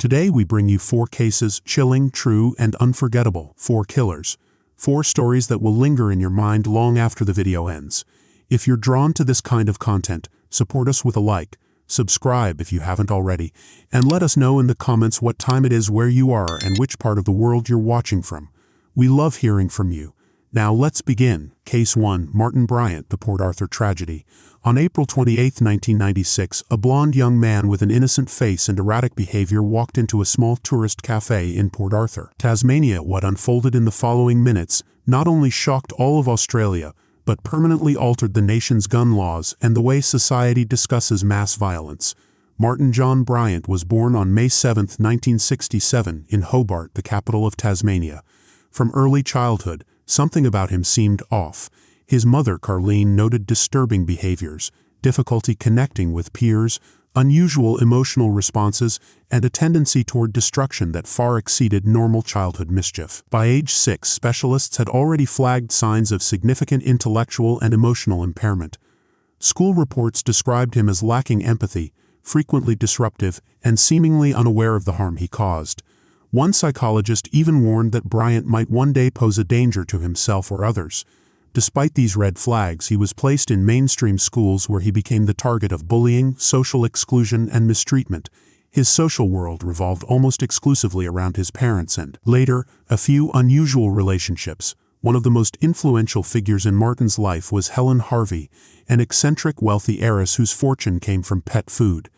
Today we bring you 4 cases, chilling, true, and unforgettable. 4 killers. 4 stories that will linger in your mind long after the video ends. If you're drawn to this kind of content, support us with a like, subscribe if you haven't already, and let us know in the comments what time it is, where you are, and which part of the world you're watching from. We love hearing from you. Now let's begin. Case 1. Martin Bryant, the Port Arthur tragedy. On April 28, 1996, a blond young man with an innocent face and erratic behavior walked into a small tourist cafe in Port Arthur, Tasmania. What unfolded in the following minutes not only shocked all of Australia, but permanently altered the nation's gun laws and the way society discusses mass violence. Martin John Bryant was born on May 7, 1967, in Hobart, the capital of Tasmania. From early childhood, something about him seemed off. His mother, Carleen, noted disturbing behaviors, difficulty connecting with peers, unusual emotional responses, and a tendency toward destruction that far exceeded normal childhood mischief. By age 6, specialists had already flagged signs of significant intellectual and emotional impairment. School reports described him as lacking empathy, frequently disruptive, and seemingly unaware of the harm he caused. One psychologist even warned that Bryant might one day pose a danger to himself or others. Despite these red flags, he was placed in mainstream schools where he became the target of bullying, social exclusion, and mistreatment. His social world revolved almost exclusively around his parents and, later, a few unusual relationships. One of the most influential figures in Martin's life was Helen Harvey, an eccentric, wealthy heiress whose fortune came from pet food.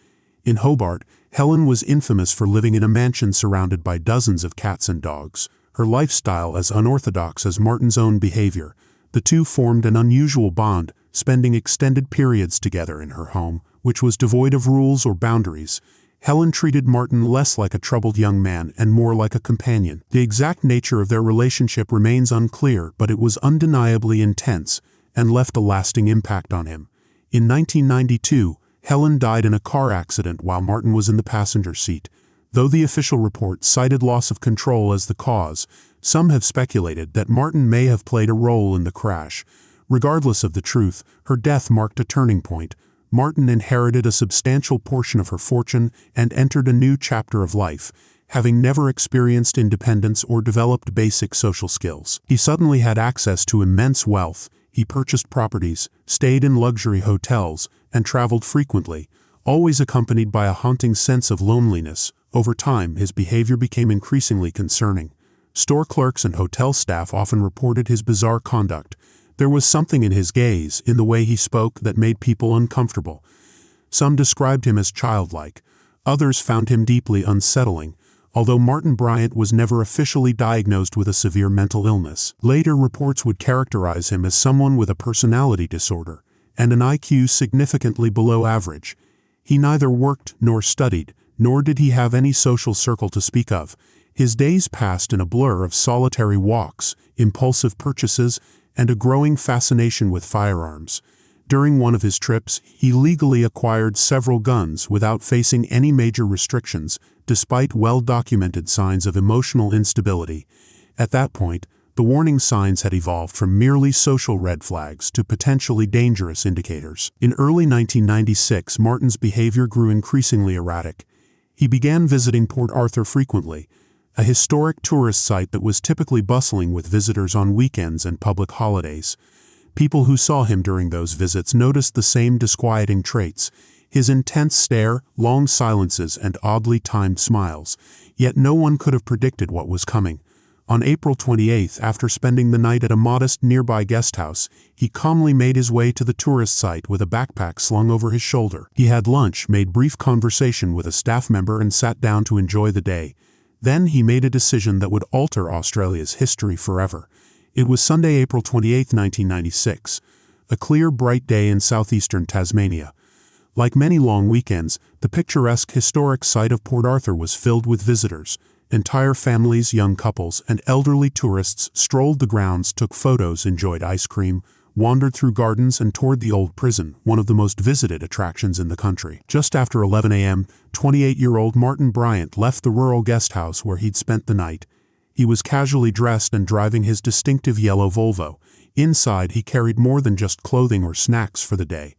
In Hobart, Helen was infamous for living in a mansion surrounded by dozens of cats and dogs, her lifestyle as unorthodox as Martin's own behavior. The two formed an unusual bond, spending extended periods together in her home, which was devoid of rules or boundaries. Helen treated Martin less like a troubled young man and more like a companion. The exact nature of their relationship remains unclear, but it was undeniably intense and left a lasting impact on him. In 1992, Helen died in a car accident while Martin was in the passenger seat. Though the official report cited loss of control as the cause, some have speculated that Martin may have played a role in the crash. Regardless of the truth, her death marked a turning point. Martin inherited a substantial portion of her fortune and entered a new chapter of life, having never experienced independence or developed basic social skills. He suddenly had access to immense wealth. He purchased properties, stayed in luxury hotels, and traveled frequently, always accompanied by a haunting sense of loneliness. Over time, his behavior became increasingly concerning. Store clerks and hotel staff often reported his bizarre conduct. There was something in his gaze, in the way he spoke, that made people uncomfortable. Some described him as childlike. Others found him deeply unsettling. Although Martin Bryant was never officially diagnosed with a severe mental illness, later reports would characterize him as someone with a personality disorder and an IQ significantly below average. He neither worked nor studied, nor did he have any social circle to speak of. His days passed in a blur of solitary walks, impulsive purchases, and a growing fascination with firearms. During one of his trips, he legally acquired several guns without facing any major restrictions, despite well-documented signs of emotional instability. At that point, the warning signs had evolved from merely social red flags to potentially dangerous indicators. In early 1996, Martin's behavior grew increasingly erratic. He began visiting Port Arthur frequently, a historic tourist site that was typically bustling with visitors on weekends and public holidays. People who saw him during those visits noticed the same disquieting traits: his intense stare, long silences, and oddly timed smiles. Yet no one could have predicted what was coming. On April 28, after spending the night at a modest nearby guest house, he calmly made his way to the tourist site with a backpack slung over his shoulder. He had lunch, made brief conversation with a staff member, and sat down to enjoy the day. Then he made a decision that would alter Australia's history forever. It was Sunday, April 28, 1996, a clear, bright day in southeastern Tasmania. Like many long weekends, the picturesque historic site of Port Arthur was filled with visitors. Entire families, young couples, and elderly tourists strolled the grounds, took photos, enjoyed ice cream, wandered through gardens, and toured the old prison, one of the most visited attractions in the country. Just after 11 a.m., 28-year-old Martin Bryant left the rural guest house where he'd spent the night. He was casually dressed and driving his distinctive yellow Volvo. Inside, he carried more than just clothing or snacks for the day.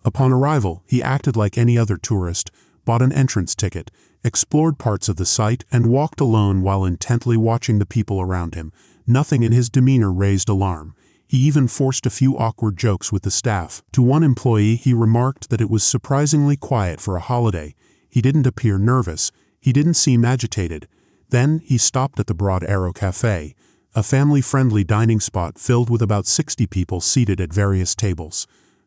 Upon arrival, he acted like any other tourist, bought an entrance ticket, explored parts of the site, and walked alone while intently watching the people around him. Nothing in his demeanor raised alarm. He even forced a few awkward jokes with the staff. To one employee, he remarked that it was surprisingly quiet for a holiday. He didn't appear nervous. He didn't seem agitated. Then he stopped at the Broad Arrow Cafe, a family-friendly dining spot filled with about 60 people seated at various tables.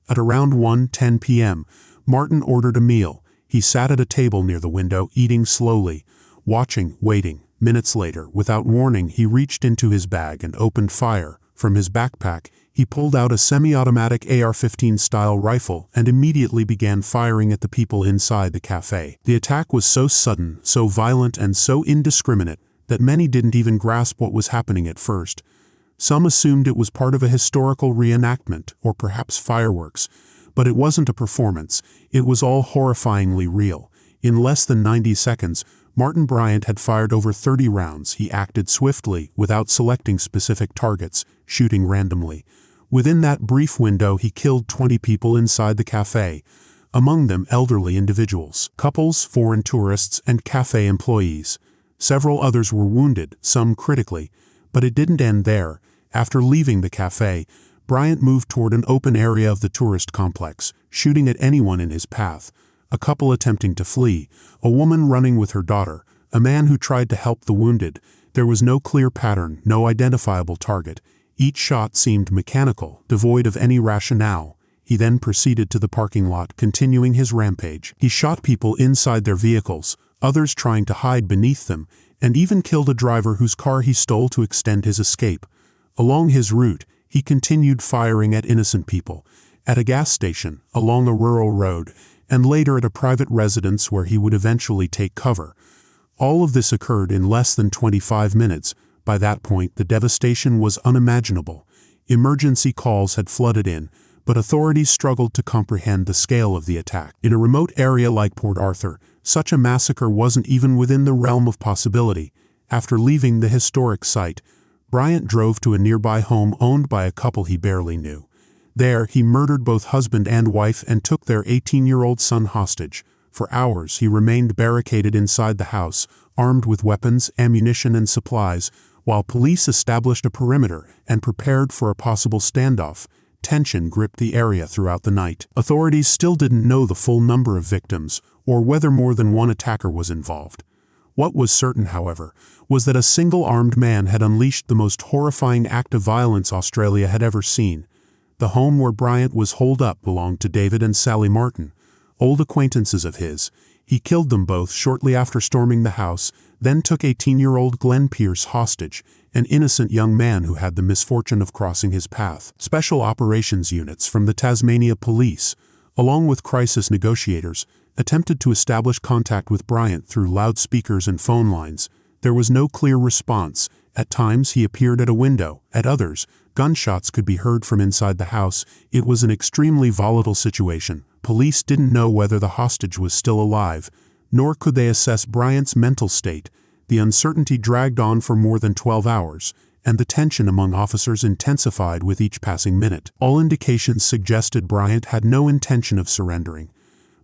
At around 1:10 p.m., Martin ordered a meal. He sat at a table near the window, eating slowly, watching, waiting. Minutes later, without warning, he reached into his bag and opened fire. From his backpack, he pulled out a semi-automatic AR-15 style rifle and immediately began firing at the people inside the cafe. The attack was so sudden, so violent, and so indiscriminate that many didn't even grasp what was happening at first. Some assumed it was part of a historical reenactment, or perhaps fireworks. But it wasn't a performance. It was all horrifyingly real. In less than 90 seconds, Martin Bryant had fired over 30 rounds. He acted swiftly, without selecting specific targets, shooting randomly. Within that brief window, he killed 20 people inside the cafe, among them elderly individuals, couples, foreign tourists, and cafe employees. Several others were wounded, some critically, but it didn't end there. After leaving the cafe, Bryant moved toward an open area of the tourist complex, shooting at anyone in his path. A couple attempting to flee, a woman running with her daughter, a man who tried to help the wounded. There was no clear pattern, no identifiable target. Each shot seemed mechanical, devoid of any rationale. He then proceeded to the parking lot, continuing his rampage. He shot people inside their vehicles, others trying to hide beneath them, and even killed a driver whose car he stole to extend his escape. Along his route, he continued firing at innocent people, at a gas station, along a rural road, and later at a private residence where he would eventually take cover. All of this occurred in less than 25 minutes. By that point, the devastation was unimaginable. Emergency calls had flooded in, but authorities struggled to comprehend the scale of the attack. In a remote area like Port Arthur, such a massacre wasn't even within the realm of possibility. After leaving the historic site, Bryant drove to a nearby home owned by a couple he barely knew. There, he murdered both husband and wife and took their 18-year-old son hostage. For hours, he remained barricaded inside the house, armed with weapons, ammunition, and supplies, while police established a perimeter and prepared for a possible standoff. Tension gripped the area throughout the night. Authorities still didn't know the full number of victims, or whether more than one attacker was involved. What was certain, however, was that a single armed man had unleashed the most horrifying act of violence Australia had ever seen. The home where Bryant was holed up belonged to David and Sally Martin, old acquaintances of his. He killed them both shortly after storming the house, then took 18-year-old Glenn Pierce hostage, an innocent young man who had the misfortune of crossing his path. Special operations units from the Tasmania Police, along with crisis negotiators, attempted to establish contact with Bryant through loudspeakers and phone lines. There was no clear response. At times he appeared at a window, at others, gunshots could be heard from inside the house. It was an extremely volatile situation. Police didn't know whether the hostage was still alive, nor could they assess Bryant's mental state. The uncertainty dragged on for more than 12 hours, and the tension among officers intensified with each passing minute. All indications suggested Bryant had no intention of surrendering.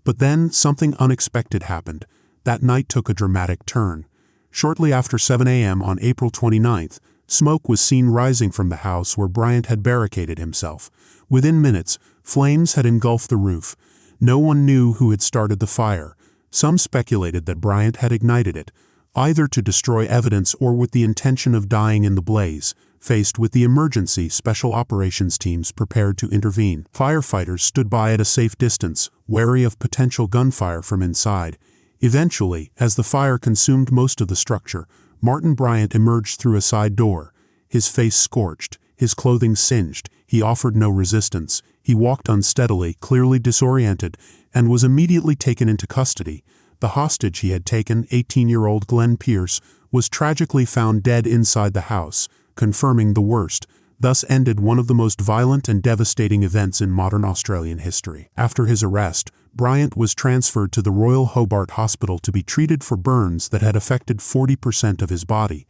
But then something unexpected happened. That night took a dramatic turn. Shortly after 7 a.m. on April 29th, smoke was seen rising from the house where Bryant had barricaded himself. Within minutes, flames had engulfed the roof. No one knew who had started the fire. Some speculated that Bryant had ignited it, either to destroy evidence or with the intention of dying in the blaze. Faced with the emergency, special operations teams prepared to intervene. Firefighters stood by at a safe distance, wary of potential gunfire from inside. Eventually, as the fire consumed most of the structure, Martin Bryant emerged through a side door. His face scorched, his clothing singed. He offered no resistance. He walked unsteadily, clearly disoriented, and was immediately taken into custody. The hostage he had taken, 18-year-old Glenn Pierce, was tragically found dead inside the house, confirming the worst. Thus ended one of the most violent and devastating events in modern Australian history. After his arrest, Bryant was transferred to the Royal Hobart Hospital to be treated for burns that had affected 40% of his body.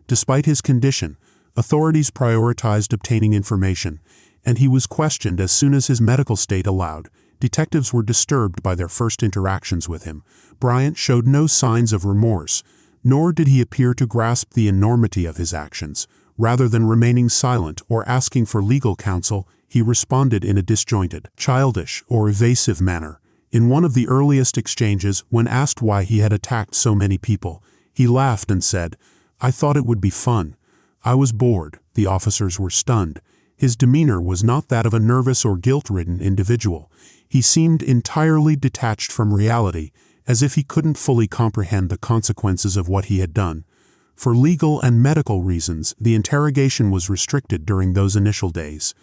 Despite his condition, authorities prioritized obtaining information, and he was questioned as soon as his medical state allowed. Detectives were disturbed by their first interactions with him. Bryant showed no signs of remorse, nor did he appear to grasp the enormity of his actions. Rather than remaining silent or asking for legal counsel, he responded in a disjointed, childish, or evasive manner. In one of the earliest exchanges, when asked why he had attacked so many people, he laughed and said, "I thought it would be fun. I was bored." The officers were stunned. His demeanor was not that of a nervous or guilt-ridden individual. He seemed entirely detached from reality, as if he couldn't fully comprehend the consequences of what he had done. For legal and medical reasons, the interrogation was restricted during those initial days.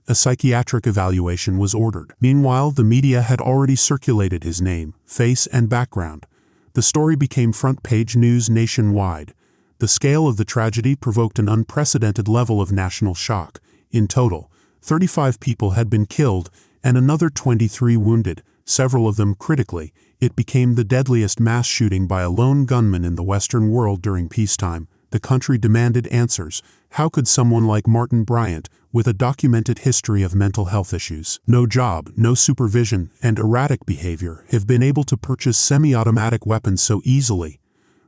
A psychiatric evaluation was ordered. Meanwhile, the media had already circulated his name, face, and background. The story became front-page news nationwide. The scale of the tragedy provoked an unprecedented level of national shock. In total, 35 people had been killed and another 23 wounded, several of them critically. It became the deadliest mass shooting by a lone gunman in the Western world during peacetime. The country demanded answers. How could someone like Martin Bryant, with a documented history of mental health issues, no job, no supervision, and erratic behavior, have been able to purchase semi-automatic weapons so easily?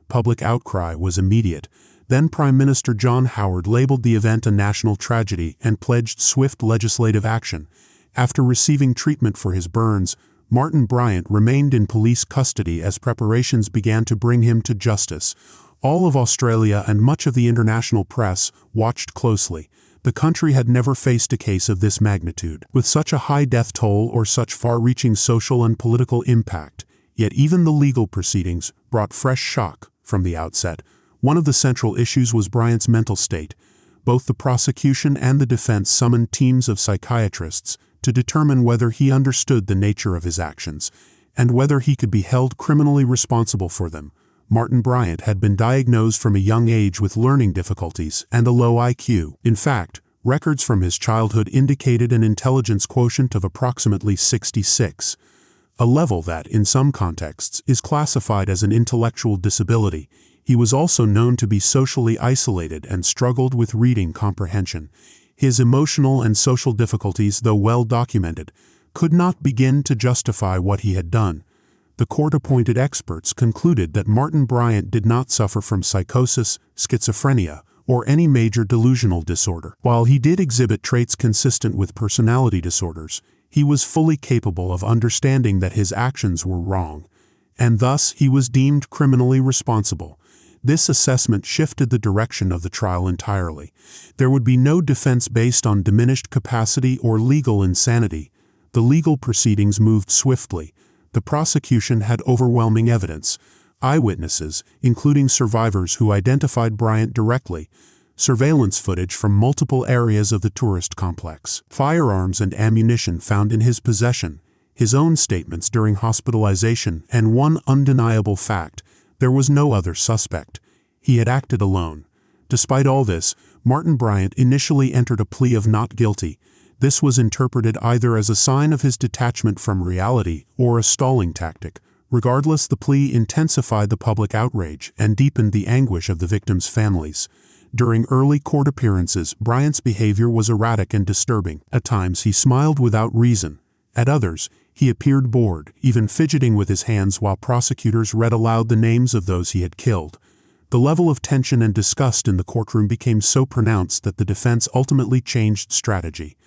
Public outcry was immediate. Then Prime Minister John Howard labeled the event a national tragedy and pledged swift legislative action. After receiving treatment for his burns, Martin Bryant remained in police custody as preparations began to bring him to justice. All of Australia and much of the international press watched closely. The country had never faced a case of this magnitude, with such a high death toll or such far-reaching social and political impact. Yet even the legal proceedings brought fresh shock from the outset. One of the central issues was Bryant's mental state. Both the prosecution and the defense summoned teams of psychiatrists to determine whether he understood the nature of his actions, and whether he could be held criminally responsible for them. Martin Bryant had been diagnosed from a young age with learning difficulties and a low IQ. In fact, records from his childhood indicated an intelligence quotient of approximately 66, a level that, in some contexts, is classified as an intellectual disability. He was also known to be socially isolated and struggled with reading comprehension. His emotional and social difficulties, though well documented, could not begin to justify what he had done. The court-appointed experts concluded that Martin Bryant did not suffer from psychosis, schizophrenia, or any major delusional disorder. While he did exhibit traits consistent with personality disorders, he was fully capable of understanding that his actions were wrong, and thus he was deemed criminally responsible. This assessment shifted the direction of the trial entirely. There would be no defense based on diminished capacity or legal insanity. The legal proceedings moved swiftly. The prosecution had overwhelming evidence. Eyewitnesses, including survivors who identified Bryant directly, surveillance footage from multiple areas of the tourist complex, firearms and ammunition found in his possession, his own statements during hospitalization, and one undeniable fact: there was no other suspect. He had acted alone. Despite all this, Martin Bryant initially entered a plea of not guilty. This was interpreted either as a sign of his detachment from reality or a stalling tactic. Regardless, the plea intensified the public outrage and deepened the anguish of the victims' families. During early court appearances, Bryant's behavior was erratic and disturbing. At times, he smiled without reason. At others, he appeared bored, even fidgeting with his hands while prosecutors read aloud the names of those he had killed. The level of tension and disgust in the courtroom became so pronounced that the defense ultimately changed strategy.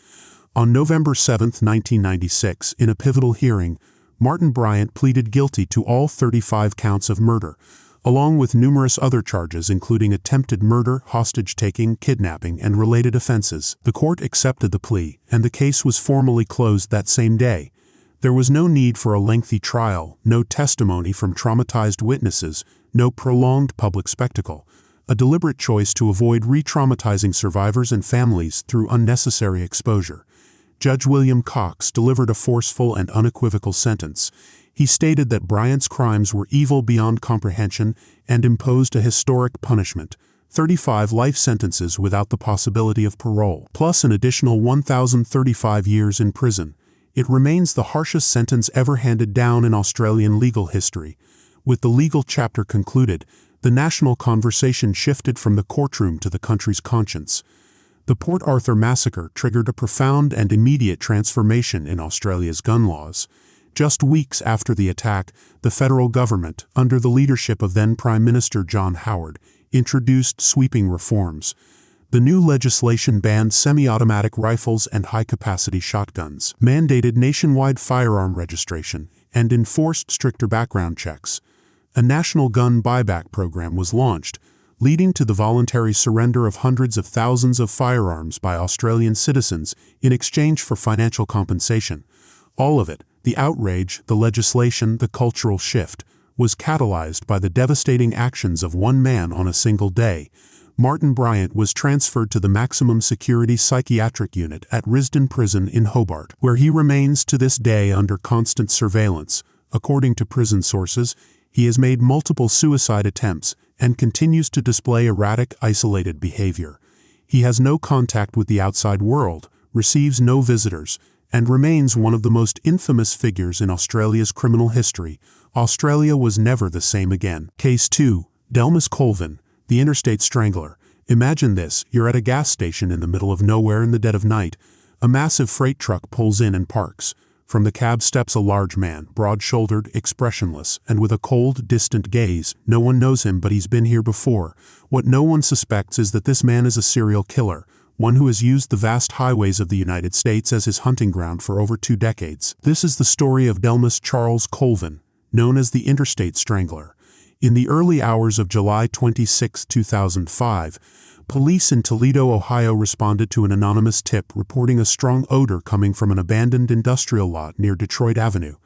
On November 7, 1996, in a pivotal hearing, Martin Bryant pleaded guilty to all 35 counts of murder, along with numerous other charges including attempted murder, hostage-taking, kidnapping, and related offenses. The court accepted the plea, and the case was formally closed that same day. There was no need for a lengthy trial, no testimony from traumatized witnesses, no prolonged public spectacle. A deliberate choice to avoid re-traumatizing survivors and families through unnecessary exposure. Judge William Cox delivered a forceful and unequivocal sentence. He stated that Bryant's crimes were evil beyond comprehension and imposed a historic punishment: 35 life sentences without the possibility of parole, plus an additional 1,035 years in prison. It remains the harshest sentence ever handed down in Australian legal history. With the legal chapter concluded, the national conversation shifted from the courtroom to the country's conscience. The Port Arthur massacre triggered a profound and immediate transformation in Australia's gun laws. Just weeks after the attack, the federal government, under the leadership of then Prime Minister John Howard, introduced sweeping reforms. The new legislation banned semi-automatic rifles and high-capacity shotguns, mandated nationwide firearm registration, and enforced stricter background checks. A national gun buyback program was launched, leading to the voluntary surrender of hundreds of thousands of firearms by Australian citizens in exchange for financial compensation. All of it, the outrage, the legislation, the cultural shift, was catalyzed by the devastating actions of one man on a single day. Martin Bryant was transferred to the maximum security psychiatric unit at Risdon Prison in Hobart, where he remains to this day under constant surveillance. According to prison sources, he has made multiple suicide attempts and continues to display erratic, isolated behavior. He has no contact with the outside world, receives no visitors, and remains one of the most infamous figures in Australia's criminal history. Australia was never the same again. Case 2. Delmas Colvin, the Interstate Strangler. Imagine this, you're at a gas station in the middle of nowhere in the dead of night. A massive freight truck pulls in and parks. From the cab steps a large man, broad-shouldered, expressionless, and with a cold, distant gaze. No one knows him, but he's been here before. What no one suspects is that this man is a serial killer, one who has used the vast highways of the United States as his hunting ground for over 2 decades. This is the story of Delmas Charles Colvin, known as the Interstate Strangler. In the early hours of July 26, 2005, police in Toledo, Ohio responded to an anonymous tip reporting a strong odor coming from an abandoned industrial lot near Detroit Avenue.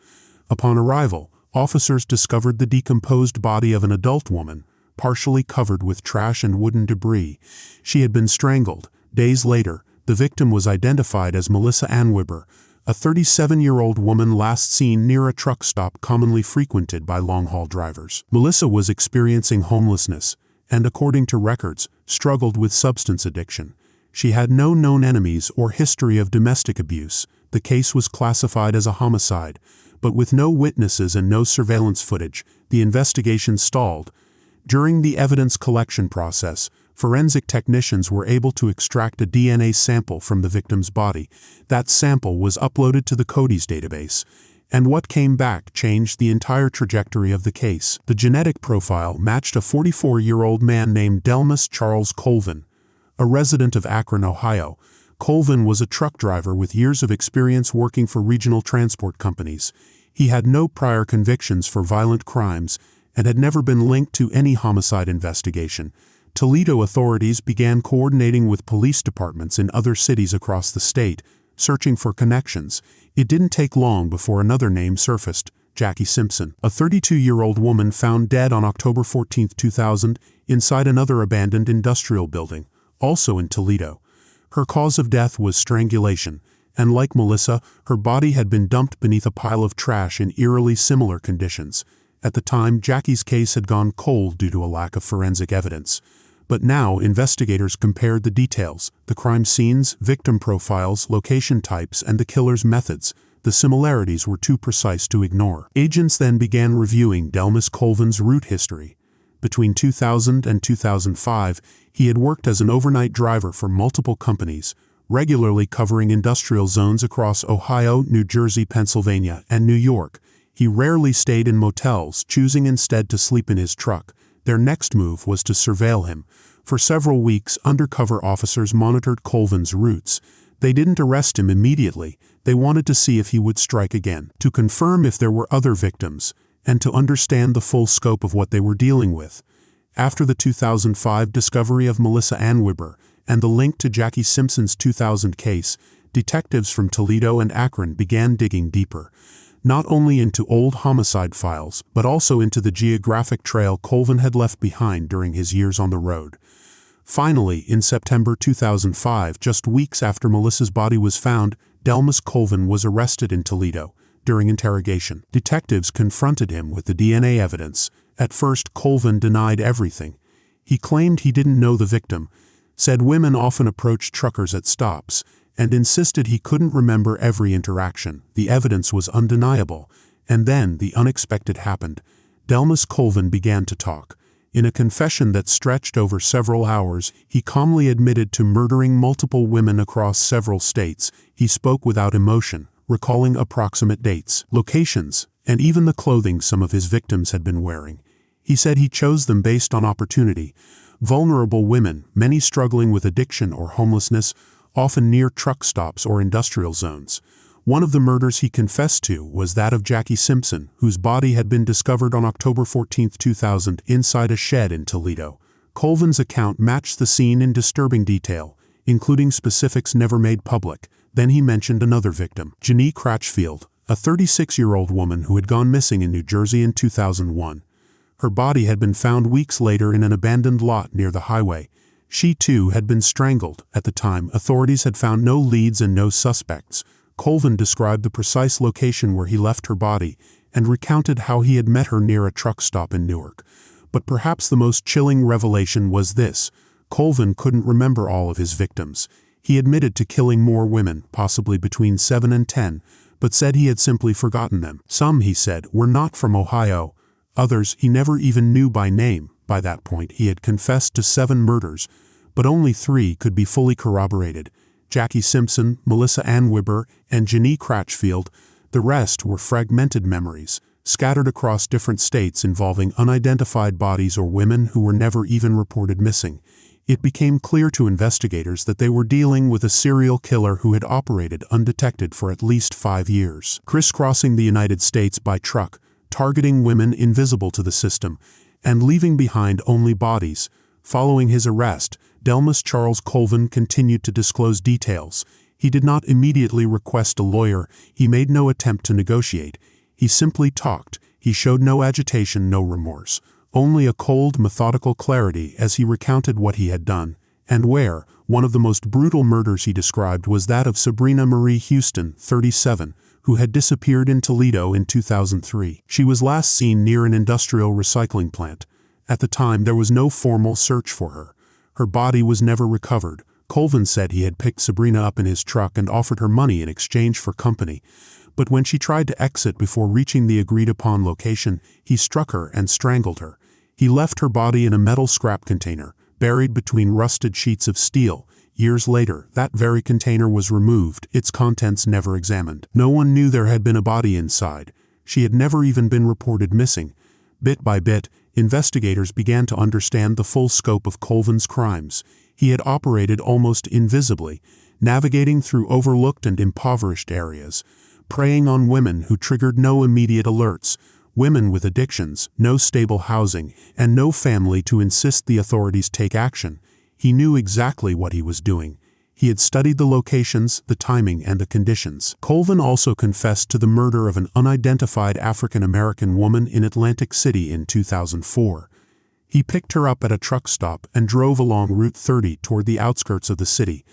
Upon arrival, officers discovered the decomposed body of an adult woman, partially covered with trash and wooden debris. She had been strangled. Days later, the victim was identified as Melissa Ann Wibber, a 37-year-old woman last seen near a truck stop commonly frequented by long-haul drivers. Melissa was experiencing homelessness and, according to records, struggled with substance addiction. She had no known enemies or history of domestic abuse. The case was classified as a homicide, but with no witnesses and no surveillance footage, the investigation stalled. During the evidence collection process, forensic technicians were able to extract a DNA sample from the victim's body. That sample was uploaded to the CODIS database, and what came back changed the entire trajectory of the case. The genetic profile matched a 44-year-old man named Delmas Charles Colvin, a resident of Akron, Ohio. Colvin was a truck driver with years of experience working for regional transport companies. He had no prior convictions for violent crimes and had never been linked to any homicide investigation. Toledo authorities began coordinating with police departments in other cities across the state, searching for connections. It didn't take long before another name surfaced, Jackie Simpson, a 32-year-old woman found dead on October 14, 2000, inside another abandoned industrial building, also in Toledo. Her cause of death was strangulation, and like Melissa, her body had been dumped beneath a pile of trash in eerily similar conditions. At the time, Jackie's case had gone cold due to a lack of forensic evidence. But now, investigators compared the details, the crime scenes, victim profiles, location types, and the killer's methods. The similarities were too precise to ignore. Agents then began reviewing Delmas Colvin's route history. Between 2000 and 2005, he had worked as an overnight driver for multiple companies, regularly covering industrial zones across Ohio, New Jersey, Pennsylvania, and New York. He rarely stayed in motels, choosing instead to sleep in his truck. Their next move was to surveil him. For several weeks, undercover officers monitored Colvin's routes. They didn't arrest him immediately. They wanted to see if he would strike again, to confirm if there were other victims, and to understand the full scope of what they were dealing with. After the 2005 discovery of Melissa Ann Wibber and the link to Jackie Simpson's 2000 case, detectives from Toledo and Akron began digging deeper, not only into old homicide files, but also into the geographic trail Colvin had left behind during his years on the road. Finally, in September 2005, just weeks after Melissa's body was found, Delmas Colvin was arrested in Toledo. During interrogation, detectives confronted him with the DNA evidence. At first, Colvin denied everything. He claimed he didn't know the victim, said women often approached truckers at stops, and insisted he couldn't remember every interaction. The evidence was undeniable, and then the unexpected happened. Delmas Colvin began to talk. In a confession that stretched over several hours, he calmly admitted to murdering multiple women across several states. He spoke without emotion, recalling approximate dates, locations, and even the clothing some of his victims had been wearing. He said he chose them based on opportunity. Vulnerable women, many struggling with addiction or homelessness, often near truck stops or industrial zones. One of the murders he confessed to was that of Jackie Simpson, whose body had been discovered on October 14, 2000, inside a shed in Toledo. Colvin's account matched the scene in disturbing detail, including specifics never made public. Then he mentioned another victim, Jenny Cratchfield, a 36-year-old woman who had gone missing in New Jersey in 2001. Her body had been found weeks later in an abandoned lot near the highway. She too had been strangled. At the time, authorities had found no leads and no suspects. Colvin described the precise location where he left her body and recounted how he had met her near a truck stop in Newark. But perhaps the most chilling revelation was this: Colvin couldn't remember all of his victims. He admitted to killing more women, possibly between 7 and 10, but said he had simply forgotten them. Some, he said, were not from Ohio. Others he never even knew by name. By that point, he had confessed to 7 murders, but only 3 could be fully corroborated: Jackie Simpson, Melissa Ann Wibber, and Jenny Cratchfield. The rest were fragmented memories, scattered across different states involving unidentified bodies or women who were never even reported missing. It became clear to investigators that they were dealing with a serial killer who had operated undetected for at least 5 years, crisscrossing the United States by truck, targeting women invisible to the system, and leaving behind only bodies. Following his arrest, Delmas Charles Colvin continued to disclose details. He did not immediately request a lawyer. He made no attempt to negotiate. He simply talked. He showed no agitation, no remorse, only a cold, methodical clarity as he recounted what he had done and where. One of the most brutal murders he described was that of Sabrina Marie Houston, 37, who had disappeared in Toledo in 2003. She was last seen near an industrial recycling plant. At the time, there was no formal search for her. Her body was never recovered. Colvin said he had picked Sabrina up in his truck and offered her money in exchange for company. But when she tried to exit before reaching the agreed-upon location, he struck her and strangled her. He left her body in a metal scrap container, buried between rusted sheets of steel. Years later, that very container was removed, its contents never examined. No one knew there had been a body inside. She had never even been reported missing. Bit by bit, investigators began to understand the full scope of Colvin's crimes. He had operated almost invisibly, navigating through overlooked and impoverished areas, preying on women who triggered no immediate alerts, women with addictions, no stable housing, and no family to insist the authorities take action. He knew exactly what he was doing. He had studied the locations, the timing, and the conditions. Colvin also confessed to the murder of an unidentified African-American woman in Atlantic City in 2004. He picked her up at a truck stop and drove along Route 30 toward the outskirts of the city.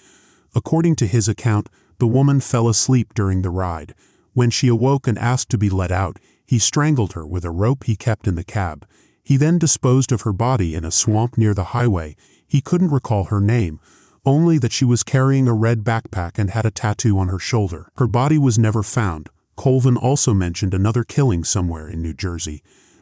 According to his account, the woman fell asleep during the ride. When she awoke and asked to be let out, he strangled her with a rope he kept in the cab. He then disposed of her body in a swamp near the highway. He couldn't recall her name, only that she was carrying a red backpack and had a tattoo on her shoulder. Her body was never found. Colvin also mentioned another killing somewhere in New Jersey,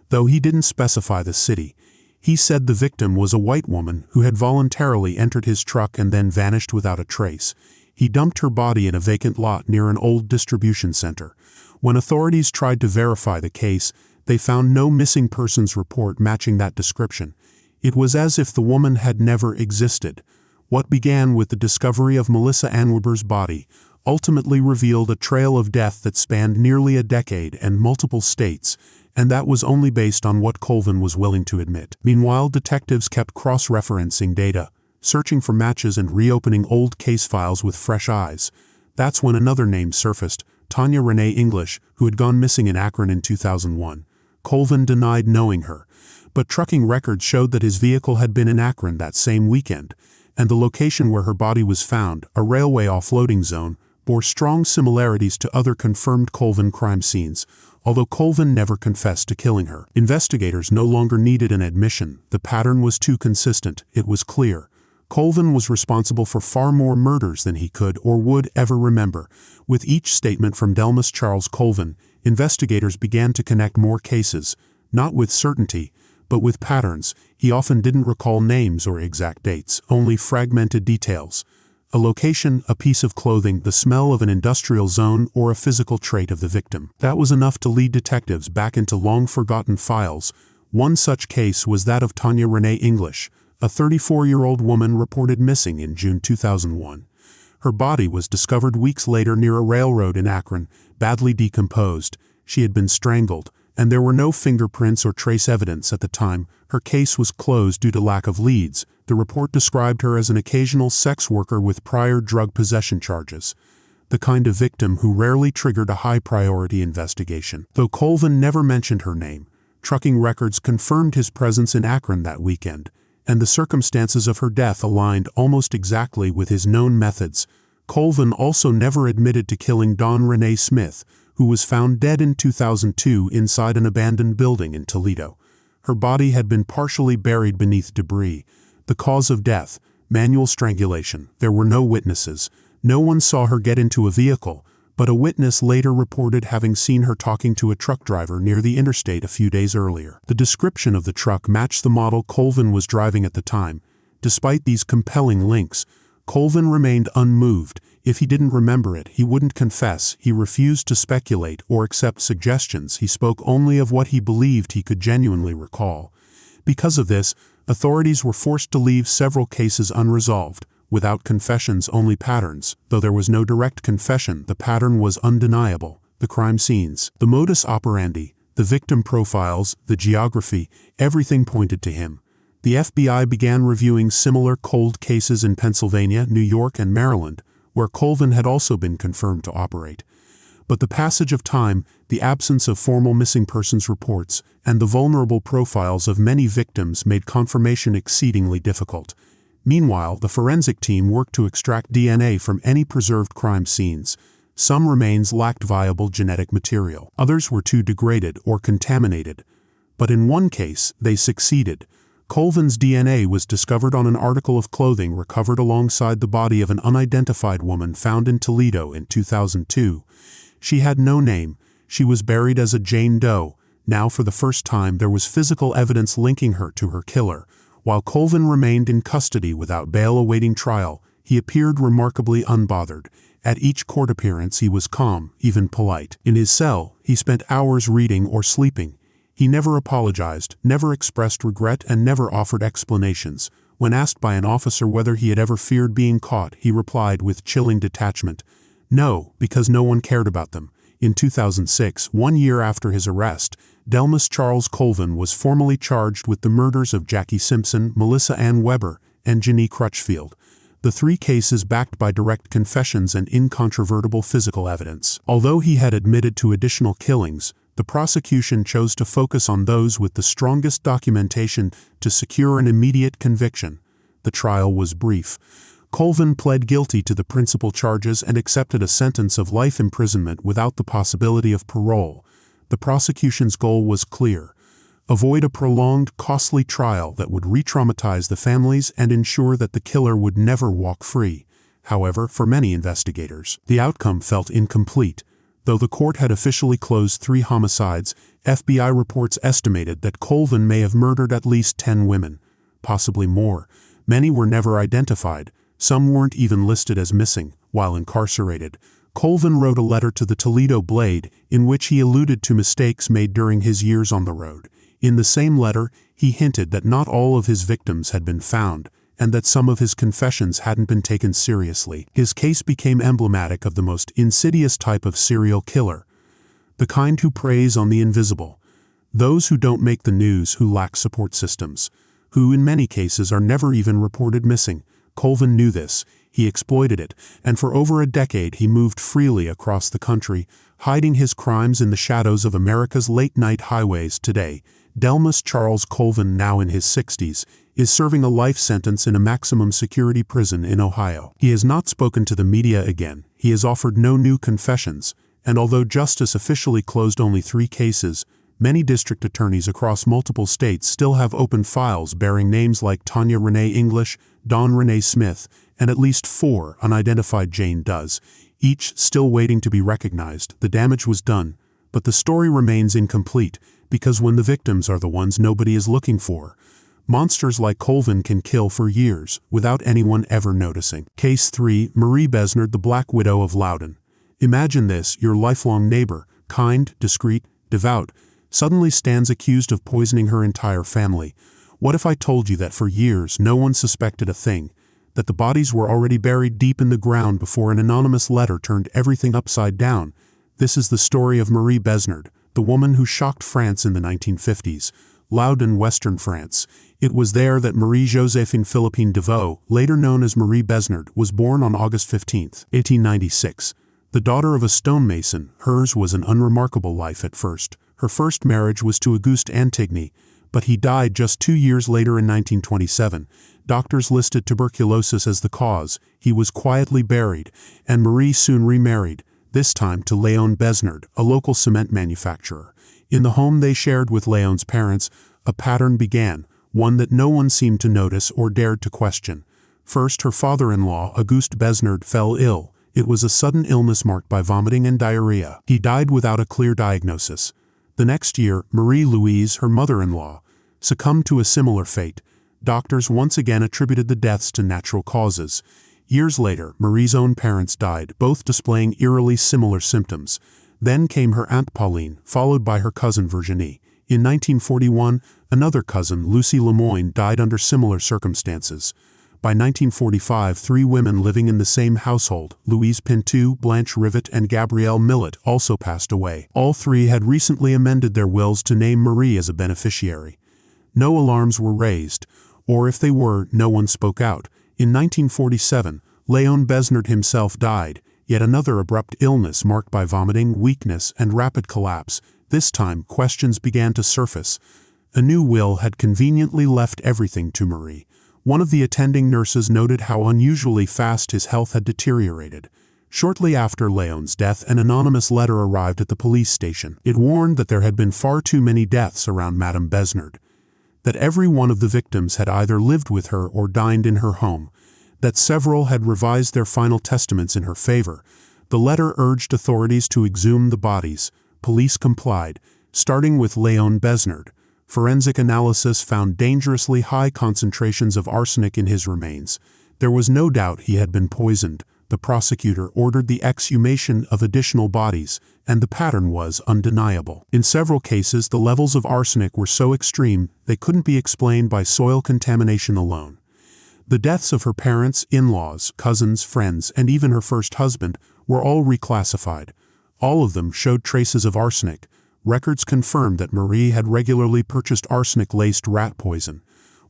though he didn't specify the city. He said the victim was a white woman who had voluntarily entered his truck and then vanished without a trace. He dumped her body in a vacant lot near an old distribution center. When authorities tried to verify the case, they found no missing persons report matching that description. It was as if the woman had never existed. What began with the discovery of Melissa Ann Wibber's body ultimately revealed a trail of death that spanned nearly a decade and multiple states, and that was only based on what Colvin was willing to admit. Meanwhile, detectives kept cross-referencing data, searching for matches and reopening old case files with fresh eyes. That's when another name surfaced, Tanya Renee English, who had gone missing in Akron in 2001. Colvin denied knowing her, but trucking records showed that his vehicle had been in Akron that same weekend, and the location where her body was found, a railway offloading zone, bore strong similarities to other confirmed Colvin crime scenes, although Colvin never confessed to killing her. Investigators no longer needed an admission. The pattern was too consistent. It was clear. Colvin was responsible for far more murders than he could or would ever remember. With each statement from Delmas Charles Colvin, investigators began to connect more cases, not with certainty, But with patterns, he often didn't recall names or exact dates, only fragmented details. A location, a piece of clothing, the smell of an industrial zone, or a physical trait of the victim. That was enough to lead detectives back into long-forgotten files. One such case was that of Tanya Renee English, a 34-year-old woman reported missing in June 2001. Her body was discovered weeks later near a railroad in Akron, badly decomposed. She had been strangled, and there were no fingerprints or trace evidence at the time. Her case was closed due to lack of leads. The report described her as an occasional sex worker with prior drug possession charges, the kind of victim who rarely triggered a high-priority investigation. Though Colvin never mentioned her name, trucking records confirmed his presence in Akron that weekend, and the circumstances of her death aligned almost exactly with his known methods. Colvin also never admitted to killing Dawn Renee Smith, who was found dead in 2002 inside an abandoned building in Toledo. Her body had been partially buried beneath debris. The cause of death, manual strangulation. There were no witnesses. No one saw her get into a vehicle, but a witness later reported having seen her talking to a truck driver near the interstate a few days earlier. The description of the truck matched the model Colvin was driving at the time. Despite these compelling links, Colvin remained unmoved. If he didn't remember it, he wouldn't confess. He refused to speculate or accept suggestions. He spoke only of what he believed he could genuinely recall. Because of this, authorities were forced to leave several cases unresolved. Without confessions, only patterns. Though there was no direct confession, the pattern was undeniable. The crime scenes, the modus operandi, the victim profiles, the geography, everything pointed to him. The FBI began reviewing similar cold cases in Pennsylvania, New York, and Maryland, where Colvin had also been confirmed to operate. But the passage of time, the absence of formal missing persons reports, and the vulnerable profiles of many victims made confirmation exceedingly difficult. Meanwhile, the forensic team worked to extract DNA from any preserved crime scenes. Some remains lacked viable genetic material. Others were too degraded or contaminated. But in one case, they succeeded. Colvin's DNA was discovered on an article of clothing recovered alongside the body of an unidentified woman found in Toledo in 2002. She had no name. She was buried as a Jane Doe. Now, for the first time, there was physical evidence linking her to her killer. While Colvin remained in custody without bail awaiting trial, he appeared remarkably unbothered. At each court appearance, he was calm, even polite. In his cell, he spent hours reading or sleeping. He never apologized, never expressed regret, and never offered explanations. When asked by an officer whether he had ever feared being caught, he replied with chilling detachment, "No, because no one cared about them." In 2006, 1 year after his arrest, Delmas Charles Colvin was formally charged with the murders of Jackie Simpson, Melissa Ann Weber, and Jenny Crutchfield. The three cases backed by direct confessions and incontrovertible physical evidence. Although he had admitted to additional killings, the prosecution chose to focus on those with the strongest documentation to secure an immediate conviction. The trial was brief. Colvin pled guilty to the principal charges and accepted a sentence of life imprisonment without the possibility of parole. The prosecution's goal was clear: avoid a prolonged, costly trial that would re-traumatize the families and ensure that the killer would never walk free. However, for many investigators, the outcome felt incomplete. Though the court had officially closed 3 homicides, FBI reports estimated that Colvin may have murdered at least 10 women, possibly more. Many were never identified. Some weren't even listed as missing. While incarcerated, Colvin wrote a letter to the Toledo Blade in which he alluded to mistakes made during his years on the road. In the same letter, he hinted that not all of his victims had been found, and that some of his confessions hadn't been taken seriously. His case became emblematic of the most insidious type of serial killer, the kind who preys on the invisible, those who don't make the news, who lack support systems, who in many cases are never even reported missing. Colvin knew this. He exploited it, and for over a decade he moved freely across the country, hiding his crimes in the shadows of America's late-night highways. Today, Delmas Charles Colvin, now in his 60s, is serving a life sentence in a maximum security prison in Ohio. He has not spoken to the media again. He has offered no new confessions, and although justice officially closed only 3 cases, many district attorneys across multiple states still have open files bearing names like Tanya Renee English, Dawn Renee Smith, and at least 4 unidentified Jane Does, each still waiting to be recognized. The damage was done. But the story remains incomplete, because when the victims are the ones nobody is looking for, monsters like Colvin can kill for years without anyone ever noticing. Case 3. Marie Besnard, the Black Widow of Loudon. Imagine this: your lifelong neighbor, kind, discreet, devout, suddenly stands accused of poisoning her entire family. What if I told you that for years no one suspected a thing, that the bodies were already buried deep in the ground before an anonymous letter turned everything upside down? This is the story of Marie Besnard, the woman who shocked France in the 1950s, Loudon, Western France. It was there that Marie-Joséphine Philippine Deveau, later known as Marie Besnard, was born on August 15, 1896. The daughter of a stonemason, hers was an unremarkable life at first. Her first marriage was to Auguste Antigny, but he died just 2 years later in 1927. Doctors listed tuberculosis as the cause. He was quietly buried, and Marie soon remarried, this time to Léon Besnard, a local cement manufacturer. In the home they shared with Léon's parents, a pattern began, one that no one seemed to notice or dared to question. First, her father-in-law, Auguste Besnard, fell ill. It was a sudden illness marked by vomiting and diarrhea. He died without a clear diagnosis. The next year, Marie-Louise, her mother-in-law, succumbed to a similar fate. Doctors once again attributed the deaths to natural causes. Years later, Marie's own parents died, both displaying eerily similar symptoms. Then came her Aunt Pauline, followed by her cousin Virginie. In 1941, another cousin, Lucie Lemoyne, died under similar circumstances. By 1945, 3 women living in the same household, Louise Pintu, Blanche Rivet, and Gabrielle Millet, also passed away. All 3 had recently amended their wills to name Marie as a beneficiary. No alarms were raised, or if they were, no one spoke out. In 1947, Léon Besnard himself died, yet another abrupt illness marked by vomiting, weakness, and rapid collapse. This time, questions began to surface. A new will had conveniently left everything to Marie. One of the attending nurses noted how unusually fast his health had deteriorated. Shortly after Léon's death, an anonymous letter arrived at the police station. It warned that there had been far too many deaths around Madame Besnard, that every one of the victims had either lived with her or dined in her home, that several had revised their final testaments in her favor. The letter urged authorities to exhume the bodies. Police complied, starting with Léon Besnard. Forensic analysis found dangerously high concentrations of arsenic in his remains. There was no doubt he had been poisoned. The prosecutor ordered the exhumation of additional bodies, and the pattern was undeniable. In several cases, the levels of arsenic were so extreme they couldn't be explained by soil contamination alone. The deaths of her parents, in-laws, cousins, friends, and even her first husband were all reclassified. All of them showed traces of arsenic. Records confirmed that Marie had regularly purchased arsenic-laced rat poison.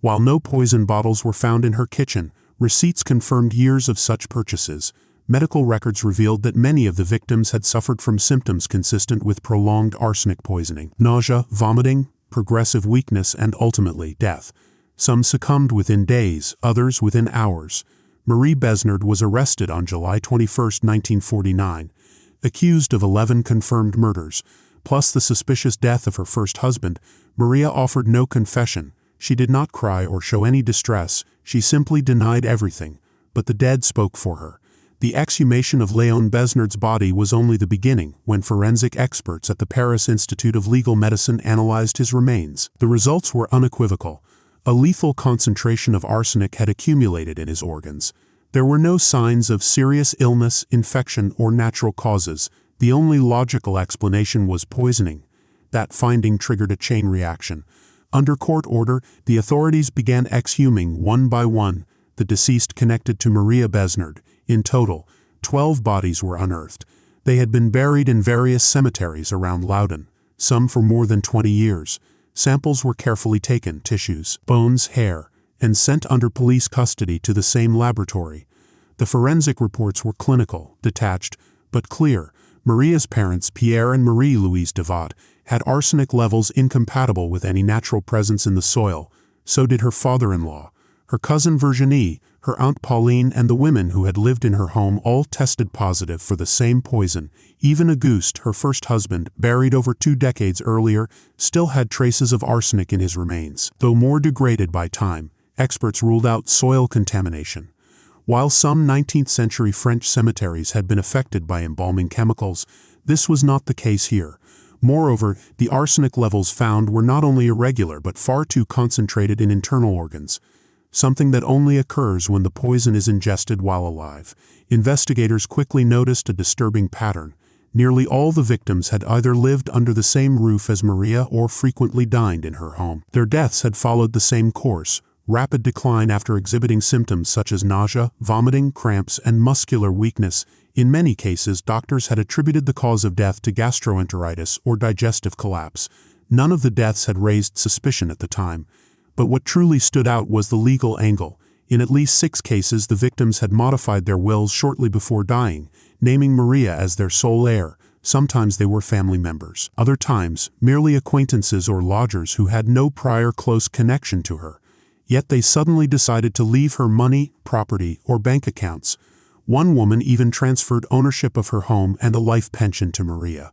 While no poison bottles were found in her kitchen, receipts confirmed years of such purchases. Medical records revealed that many of the victims had suffered from symptoms consistent with prolonged arsenic poisoning: nausea, vomiting, progressive weakness, and ultimately death. Some succumbed within days, others within hours. Marie Besnard was arrested on July 21, 1949, accused of 11 confirmed murders, plus the suspicious death of her first husband. Maria offered no confession. She did not cry or show any distress. She simply denied everything. But the dead spoke for her. The exhumation of Léon Besnard's body was only the beginning. When forensic experts at the Paris Institute of Legal Medicine analyzed his remains, the results were unequivocal. A lethal concentration of arsenic had accumulated in his organs. There were no signs of serious illness, infection, or natural causes. The only logical explanation was poisoning. That finding triggered a chain reaction. Under court order, the authorities began exhuming one by one the deceased connected to Maria Besnard. In total, 12 bodies were unearthed. They had been buried in various cemeteries around Loudon, some for more than 20 years. Samples were carefully taken, tissues, bones, hair, and sent under police custody to the same laboratory. The forensic reports were clinical, detached, but clear. Maria's parents, Pierre and Marie-Louise Deveau, had arsenic levels incompatible with any natural presence in the soil. So did her father-in-law. Her cousin Virginie, her Aunt Pauline, and the women who had lived in her home all tested positive for the same poison. Even Auguste, her first husband, buried over 2 decades earlier, still had traces of arsenic in his remains. Though more degraded by time, experts ruled out soil contamination. While some 19th-century French cemeteries had been affected by embalming chemicals, this was not the case here. Moreover, the arsenic levels found were not only irregular but far too concentrated in internal organs, something that only occurs when the poison is ingested while alive. Investigators quickly noticed a disturbing pattern. Nearly all the victims had either lived under the same roof as Maria or frequently dined in her home. Their deaths had followed the same course: rapid decline after exhibiting symptoms such as nausea, vomiting, cramps, and muscular weakness. In many cases, doctors had attributed the cause of death to gastroenteritis or digestive collapse. None of the deaths had raised suspicion at the time. But what truly stood out was the legal angle. In at least 6 cases, the victims had modified their wills shortly before dying, naming Maria as their sole heir. Sometimes they were family members. Other times, merely acquaintances or lodgers who had no prior close connection to her. Yet they suddenly decided to leave her money, property, or bank accounts. One woman even transferred ownership of her home and a life pension to Maria.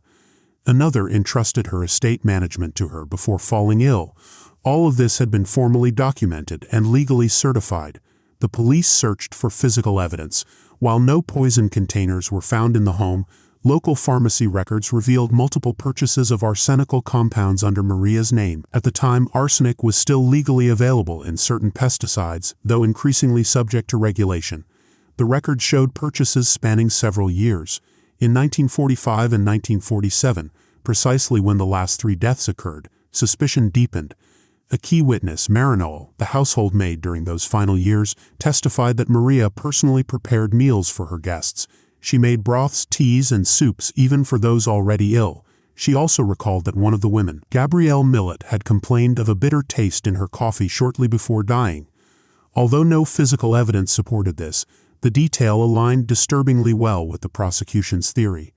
Another entrusted her estate management to her before falling ill. All of this had been formally documented and legally certified. The police searched for physical evidence. While no poison containers were found in the home, local pharmacy records revealed multiple purchases of arsenical compounds under Maria's name. At the time, arsenic was still legally available in certain pesticides, though increasingly subject to regulation. The records showed purchases spanning several years. In 1945 and 1947, precisely when the last 3 deaths occurred, suspicion deepened. A key witness, Marinol, the household maid during those final years, testified that Maria personally prepared meals for her guests. She made broths, teas, and soups even for those already ill. She also recalled that one of the women, Gabrielle Millet, had complained of a bitter taste in her coffee shortly before dying. Although no physical evidence supported this, the detail aligned disturbingly well with the prosecution's theory.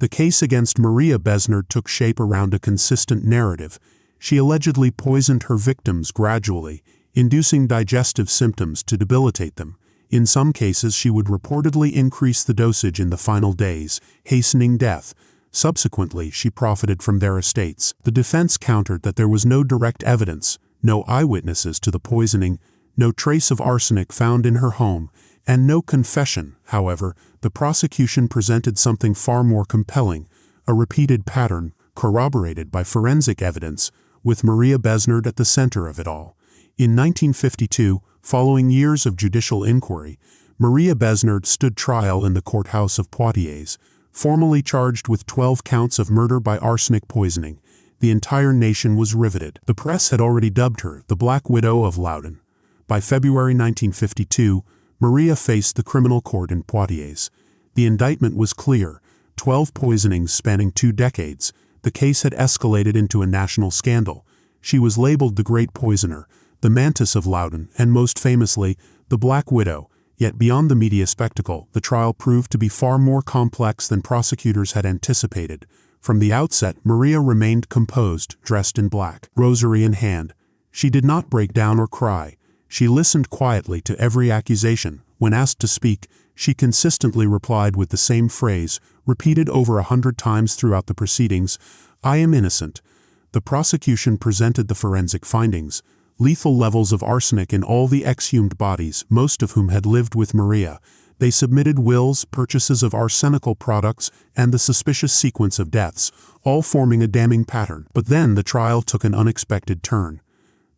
The case against Maria Besnard took shape around a consistent narrative. She allegedly poisoned her victims gradually, inducing digestive symptoms to debilitate them. In some cases, she would reportedly increase the dosage in the final days, hastening death. Subsequently, she profited from their estates. The defense countered that there was no direct evidence, no eyewitnesses to the poisoning, no trace of arsenic found in her home, and no confession. However, the prosecution presented something far more compelling: a repeated pattern, corroborated by forensic evidence, with Maria Besnard at the center of it all. In 1952, following years of judicial inquiry, Maria Besnard stood trial in the courthouse of Poitiers, formally charged with 12 counts of murder by arsenic poisoning. The entire nation was riveted. The press had already dubbed her the Black Widow of Loudun. By February 1952, Maria faced the criminal court in Poitiers. The indictment was clear: 12 poisonings spanning 2 decades. The case had escalated into a national scandal. She was labeled the Great Poisoner, the Mantis of Loudun, and most famously, the Black Widow. Yet beyond the media spectacle, the trial proved to be far more complex than prosecutors had anticipated. From the outset, Maria remained composed, dressed in black, rosary in hand. She did not break down or cry. She listened quietly to every accusation. When asked to speak, she consistently replied with the same phrase, repeated over 100 times throughout the proceedings: "I am innocent." The prosecution presented the forensic findings: lethal levels of arsenic in all the exhumed bodies, most of whom had lived with Maria. They submitted wills, purchases of arsenical products, and the suspicious sequence of deaths, all forming a damning pattern. But then the trial took an unexpected turn.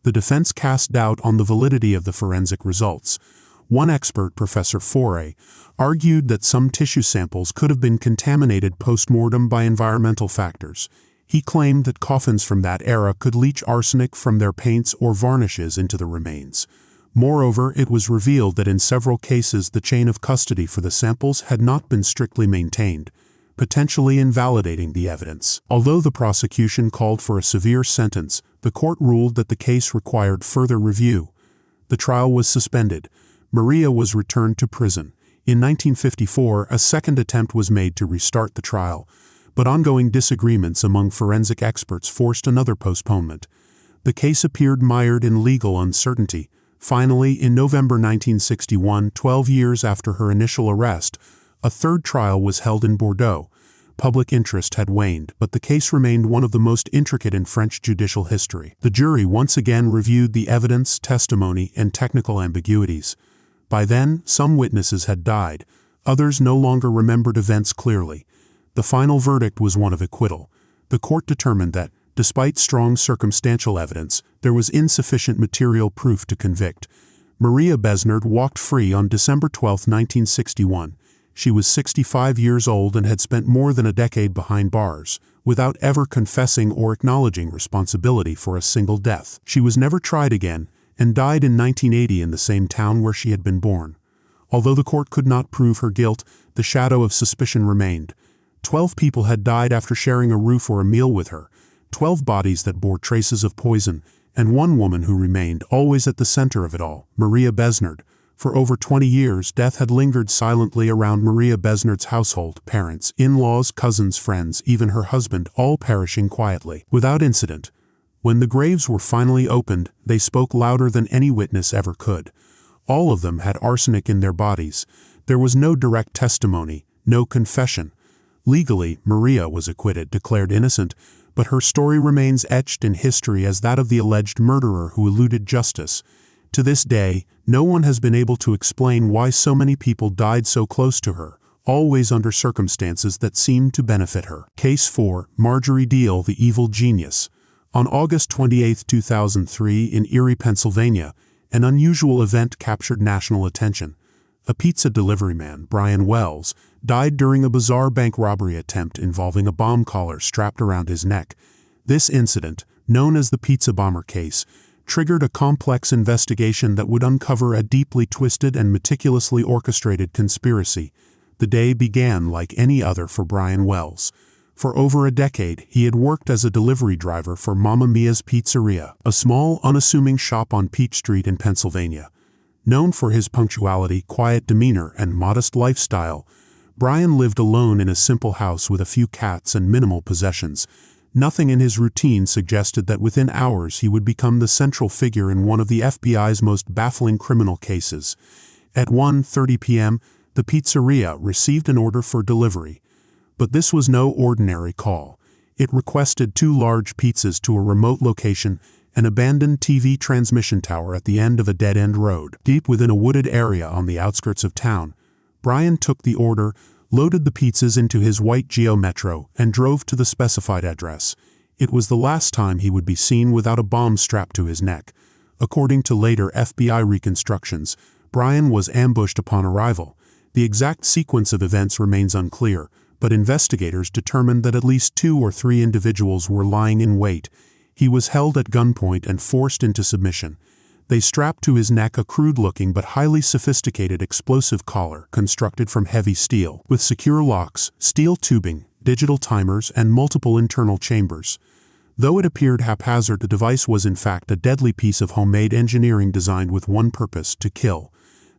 The defense cast doubt on the validity of the forensic results. One expert, Professor Faure, argued that some tissue samples could have been contaminated post-mortem by environmental factors. He claimed that coffins from that era could leach arsenic from their paints or varnishes into the remains. Moreover, it was revealed that in several cases the chain of custody for the samples had not been strictly maintained, potentially invalidating the evidence. Although the prosecution called for a severe sentence, the court ruled that the case required further review. The trial was suspended. Maria was returned to prison. In 1954, a second attempt was made to restart the trial, but ongoing disagreements among forensic experts forced another postponement. The case appeared mired in legal uncertainty. Finally, in November 1961, 12 years after her initial arrest, a third trial was held in Bordeaux. Public interest had waned, but the case remained one of the most intricate in French judicial history. The jury once again reviewed the evidence, testimony, and technical ambiguities. By then, some witnesses had died. Others no longer remembered events clearly. The final verdict was one of acquittal. The court determined that, despite strong circumstantial evidence, there was insufficient material proof to convict. Maria Besnard walked free on December 12, 1961. She was 65 years old and had spent more than a decade behind bars, without ever confessing or acknowledging responsibility for a single death. She was never tried again, and died in 1980 in the same town where she had been born. Although the court could not prove her guilt, the shadow of suspicion remained. 12 people had died after sharing a roof or a meal with her, 12 bodies that bore traces of poison, and one woman who remained always at the center of it all, Maria Besnard. For over 20 years, death had lingered silently around Maria Besnard's household, parents, in-laws, cousins, friends, even her husband, all perishing quietly, without incident. When the graves were finally opened, they spoke louder than any witness ever could. All of them had arsenic in their bodies. There was no direct testimony, no confession. Legally, Maria was acquitted, declared innocent, but her story remains etched in history as that of the alleged murderer who eluded justice. To this day, no one has been able to explain why so many people died so close to her, always under circumstances that seemed to benefit her. Case 4, Marjorie Diehl, the Evil Genius. On August 28, 2003, in Erie, Pennsylvania, an unusual event captured national attention. A pizza delivery man, Brian Wells, died during a bizarre bank robbery attempt involving a bomb collar strapped around his neck. This incident, known as the Pizza Bomber case, triggered a complex investigation that would uncover a deeply twisted and meticulously orchestrated conspiracy. The day began like any other for Brian Wells. For over a decade, he had worked as a delivery driver for Mamma Mia's Pizzeria, a small, unassuming shop on Peach Street in Pennsylvania. Known for his punctuality, quiet demeanor, and modest lifestyle, Brian lived alone in a simple house with a few cats and minimal possessions. Nothing in his routine suggested that within hours he would become the central figure in one of the FBI's most baffling criminal cases. At 1:30 p.m., the pizzeria received an order for delivery. But this was no ordinary call. It requested 2 large pizzas to a remote location, an abandoned TV transmission tower at the end of a dead-end road, deep within a wooded area on the outskirts of town. Brian took the order, loaded the pizzas into his white Geo Metro, and drove to the specified address. It was the last time he would be seen without a bomb strapped to his neck. According to later FBI reconstructions, Brian was ambushed upon arrival. The exact sequence of events remains unclear, but investigators determined that at least 2 or 3 individuals were lying in wait. He was held at gunpoint and forced into submission. They strapped to his neck a crude-looking but highly sophisticated explosive collar constructed from heavy steel, with secure locks, steel tubing, digital timers, and multiple internal chambers. Though it appeared haphazard, the device was in fact a deadly piece of homemade engineering designed with one purpose: to kill.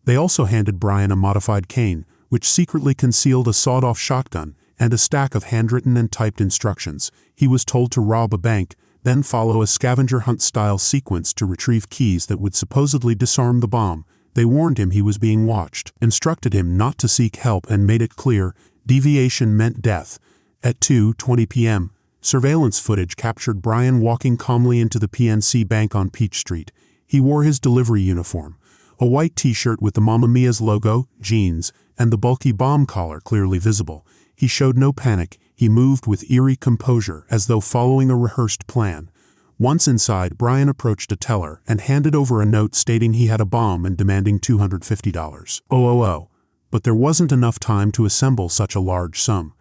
They also handed Brian a modified cane, which secretly concealed a sawed-off shotgun and a stack of handwritten and typed instructions. He was told to rob a bank, then follow a scavenger hunt-style sequence to retrieve keys that would supposedly disarm the bomb. They warned him he was being watched, instructed him not to seek help, and made it clear deviation meant death. At 2:20 p.m., surveillance footage captured Brian walking calmly into the PNC Bank on Peach Street. He wore his delivery uniform, a white t-shirt with the Mamma Mia's logo, jeans, and the bulky bomb collar clearly visible. He showed no panic. He moved with eerie composure, as though following a rehearsed plan. Once inside, Brian approached a teller and handed over a note stating he had a bomb and demanding $250. But there wasn't enough time to assemble such a large sum.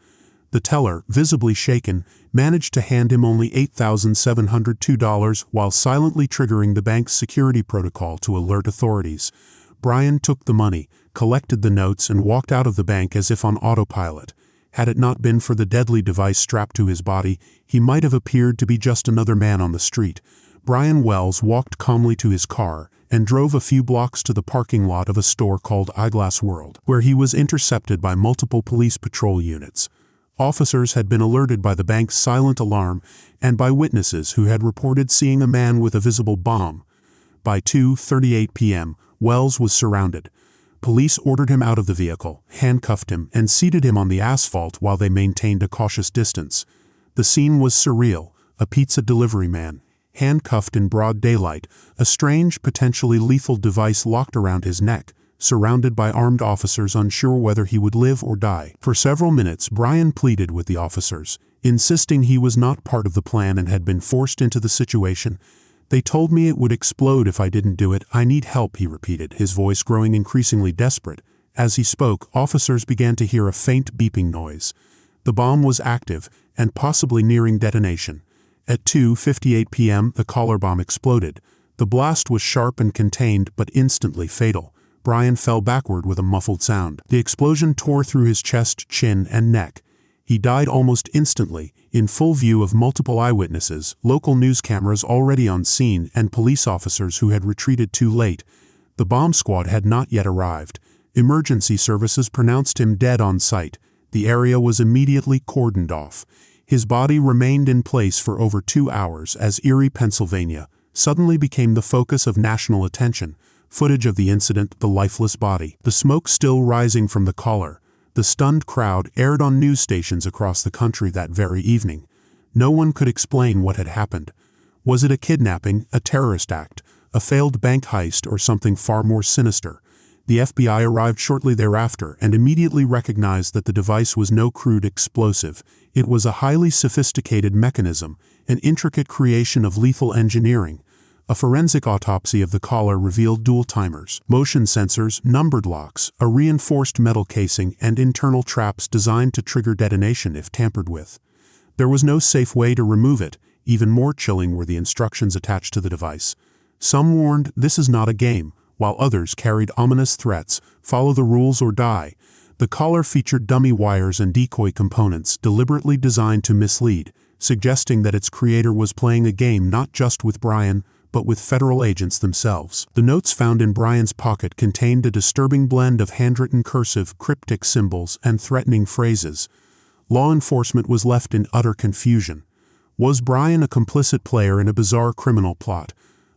The teller, visibly shaken, managed to hand him only $8,702 while silently triggering the bank's security protocol to alert authorities. Brian took the money, collected the notes, and walked out of the bank as if on autopilot. Had it not been for the deadly device strapped to his body, he might have appeared to be just another man on the street. Brian Wells walked calmly to his car and drove a few blocks to the parking lot of a store called Eyeglass World, where he was intercepted by multiple police patrol units. Officers had been alerted by the bank's silent alarm and by witnesses who had reported seeing a man with a visible bomb. By 2:38 p.m., Wells was surrounded. Police ordered him out of the vehicle, handcuffed him, and seated him on the asphalt while they maintained a cautious distance. The scene was surreal: a pizza delivery man, handcuffed in broad daylight, a strange, potentially lethal device locked around his neck, surrounded by armed officers unsure whether he would live or die. For several minutes, Brian pleaded with the officers. insisting he was not part of the plan and had been forced into the situation. "They told me it would explode if I didn't do it. I need help," he repeated, his voice growing increasingly desperate. As he spoke, officers began to hear a faint beeping noise. The bomb was active and possibly nearing detonation. At 2:58 p.m., the collar bomb exploded. The blast was sharp and contained, but instantly fatal. Brian fell backward with a muffled sound. The explosion tore through his chest, chin, and neck. He died almost instantly, in full view of multiple eyewitnesses, local news cameras already on scene, and police officers who had retreated too late. The bomb squad had not yet arrived. Emergency services pronounced him dead on site. The area was immediately cordoned off. His body remained in place for over 2 hours as Erie, Pennsylvania, suddenly became the focus of national attention. Footage of the incident, the lifeless body, the smoke still rising from the collar. The stunned crowd aired on news stations across the country that very evening. No one could explain what had happened. Was it a kidnapping, a terrorist act, a failed bank heist, or something far more sinister? The FBI arrived shortly thereafter and immediately recognized that the device was no crude explosive. It was a highly sophisticated mechanism, an intricate creation of lethal engineering. A forensic autopsy of the collar revealed dual timers, motion sensors, numbered locks, a reinforced metal casing, and internal traps designed to trigger detonation if tampered with. There was no safe way to remove it. Even more chilling were the instructions attached to the device. Some warned, "This is not a game," while others carried ominous threats, "Follow the rules or die." The collar featured dummy wires and decoy components deliberately designed to mislead, suggesting that its creator was playing a game not just with Brian, but with federal agents themselves. The notes found in Brian's pocket contained a disturbing blend of handwritten cursive, cryptic symbols, and threatening phrases. Law enforcement was left in utter confusion. Was Brian a complicit player in a bizarre criminal plot,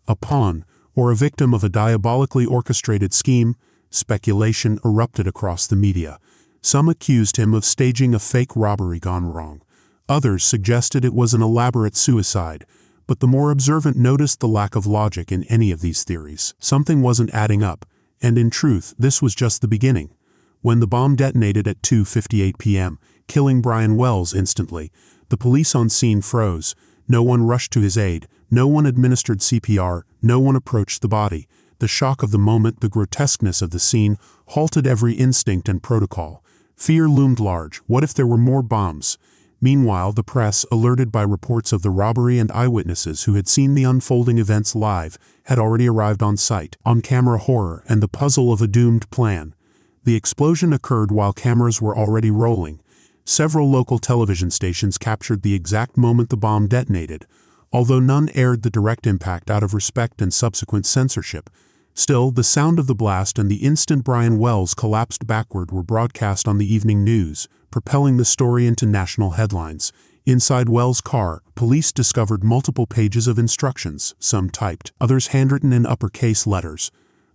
a pawn, or a victim of a diabolically orchestrated scheme? Speculation erupted across the media. Some accused him of staging a fake robbery gone wrong. Others suggested it was an elaborate suicide, but the more observant noticed the lack of logic in any of these theories. Something wasn't adding up, and in truth, this was just the beginning. When the bomb detonated at 2:58 p.m., killing Brian Wells instantly, the police on scene froze. No one rushed to his aid. No one administered CPR, no one approached the body. The shock of the moment, the grotesqueness of the scene, halted every instinct and protocol. Fear loomed large. What if there were more bombs? Meanwhile, the press, alerted by reports of the robbery and eyewitnesses who had seen the unfolding events live, had already arrived on site. On-camera horror and the puzzle of a doomed plan. The explosion occurred while cameras were already rolling. Several local television stations captured the exact moment the bomb detonated, although none aired the direct impact out of respect and subsequent censorship. Still, the sound of the blast and the instant Brian Wells collapsed backward were broadcast on the evening news, propelling the story into national headlines. Inside Wells' car, police discovered multiple pages of instructions, some typed, others handwritten in uppercase letters.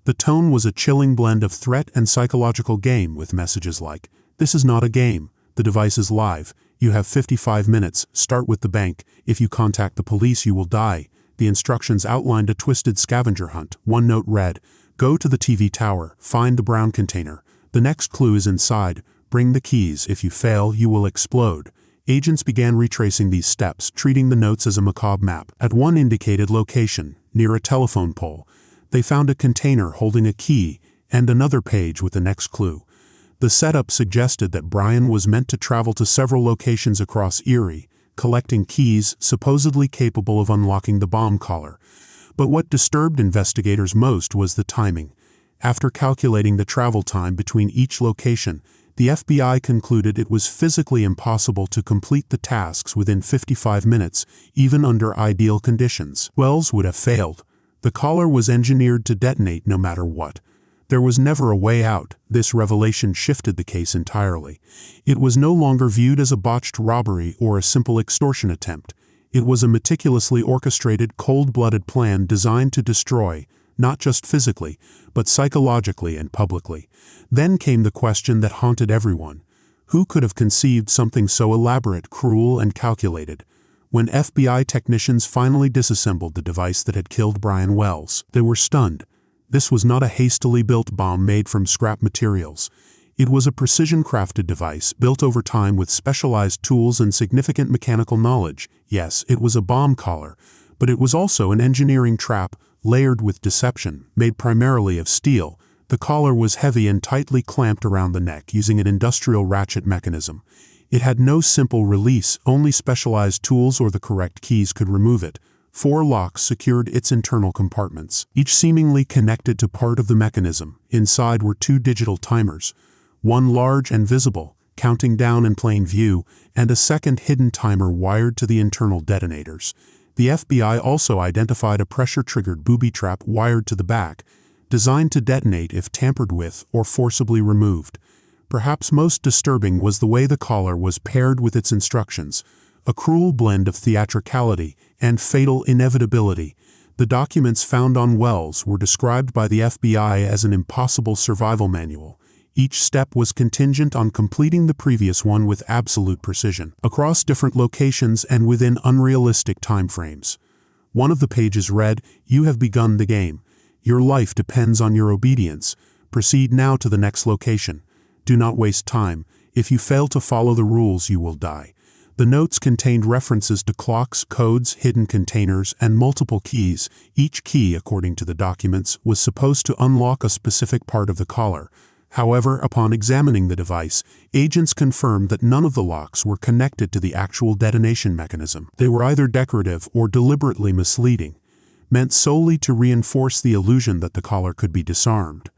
The tone was a chilling blend of threat and psychological game, with messages like, "This is not a game. The device is live. You have 55 minutes. Start with the bank. If you contact the police, you will die." The instructions outlined a twisted scavenger hunt. One note read, "Go to the TV tower. Find the brown container. The next clue is inside. Bring the keys. If you fail, you will explode." Agents began retracing these steps, treating the notes as a macabre map. At one indicated location, near a telephone pole, they found a container holding a key and another page with the next clue. The setup suggested that Brian was meant to travel to several locations across Erie, collecting keys supposedly capable of unlocking the bomb collar. But what disturbed investigators most was the timing. After calculating the travel time between each location, the FBI concluded it was physically impossible to complete the tasks within 55 minutes, even under ideal conditions. Wells would have failed. The collar was engineered to detonate no matter what. There was never a way out. This revelation shifted the case entirely. It was no longer viewed as a botched robbery or a simple extortion attempt. It was a meticulously orchestrated, cold-blooded plan designed to destroy, not just physically, but psychologically and publicly. Then came the question that haunted everyone. Who could have conceived something so elaborate, cruel, and calculated? When FBI technicians finally disassembled the device that had killed Brian Wells, they were stunned. This was not a hastily built bomb made from scrap materials. It was a precision-crafted device built over time with specialized tools and significant mechanical knowledge. Yes, it was a bomb collar, but it was also an engineering trap layered with deception, made primarily of steel. The collar was heavy and tightly clamped around the neck using an industrial ratchet mechanism. It had no simple release, only specialized tools or the correct keys could remove it. 4 locks secured its internal compartments, each seemingly connected to part of the mechanism. Inside were 2 digital timers, one large and visible, counting down in plain view, and a second hidden timer wired to the internal detonators. The FBI also identified a pressure-triggered booby trap wired to the back, designed to detonate if tampered with or forcibly removed. Perhaps most disturbing was the way the collar was paired with its instructions, a cruel blend of theatricality and fatal inevitability. The documents found on Wells were described by the FBI as an impossible survival manual. Each step was contingent on completing the previous one with absolute precision, across different locations and within unrealistic timeframes. One of the pages read, "You have begun the game. Your life depends on your obedience. Proceed now to the next location. Do not waste time. If you fail to follow the rules, you will die." The notes contained references to clocks, codes, hidden containers, and multiple keys. Each key, according to the documents, was supposed to unlock a specific part of the collar. However, upon examining the device, agents confirmed that none of the locks were connected to the actual detonation mechanism. They were either decorative or deliberately misleading, meant solely to reinforce the illusion that the collar could be disarmed.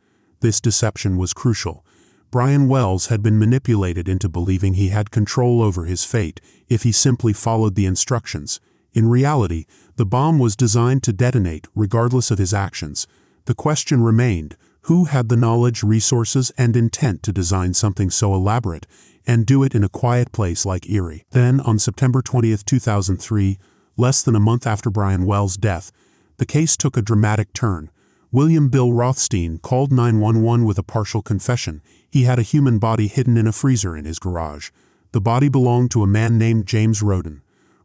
This deception was crucial. Brian Wells had been manipulated into believing he had control over his fate if he simply followed the instructions. In reality, the bomb was designed to detonate regardless of his actions. The question remained, who had the knowledge, resources, and intent to design something so elaborate and do it in a quiet place like Erie? Then, on September 20, 2003, less than a month after Brian Wells' death, the case took a dramatic turn. William Bill Rothstein called 911 with a partial confession. He had a human body hidden in a freezer in his garage. The body belonged to a man named James Roden.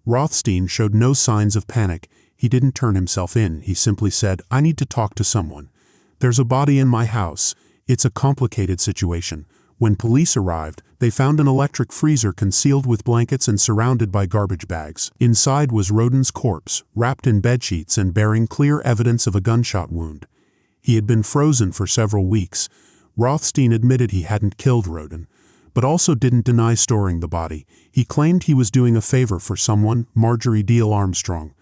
Rothstein showed no signs of panic. He didn't turn himself in. He simply said, "I need to talk to someone. There's a body in my house. It's a complicated situation." When police arrived, they found an electric freezer concealed with blankets and surrounded by garbage bags. Inside was Roden's corpse, wrapped in bedsheets and bearing clear evidence of a gunshot wound. He had been frozen for several weeks. Rothstein admitted he hadn't killed Roden, but also didn't deny storing the body. He claimed he was doing a favor for someone, Marjorie Diehl-Armstrong.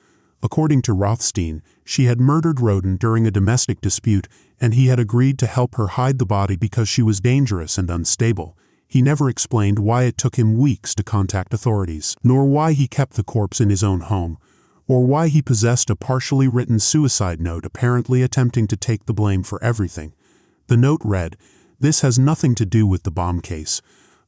According to Rothstein, she had murdered Roden during a domestic dispute, and he had agreed to help her hide the body because she was dangerous and unstable. He never explained why it took him weeks to contact authorities, nor why he kept the corpse in his own home, or why he possessed a partially written suicide note apparently attempting to take the blame for everything. The note read, "This has nothing to do with the bomb case.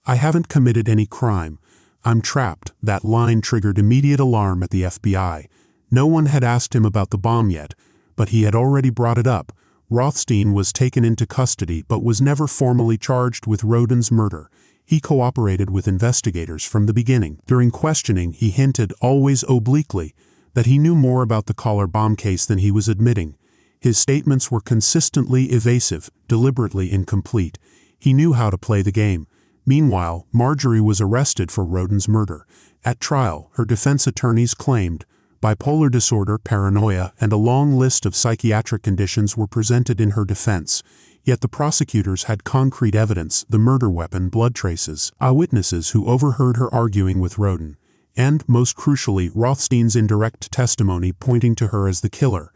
I haven't committed any crime. I'm trapped." That line triggered immediate alarm at the FBI. No one had asked him about the bomb yet, but he had already brought it up. Rothstein was taken into custody but was never formally charged with Roden's murder. He cooperated with investigators from the beginning. During questioning, he hinted, always obliquely, that he knew more about the collar bomb case than he was admitting. His statements were consistently evasive, deliberately incomplete. He knew how to play the game. Meanwhile, Marjorie was arrested for Roden's murder. At trial, her defense attorneys claimed bipolar disorder, paranoia, and a long list of psychiatric conditions were presented in her defense. Yet the prosecutors had concrete evidence, the murder weapon, blood traces, eyewitnesses who overheard her arguing with Roden, and, most crucially, Rothstein's indirect testimony pointing to her as the killer.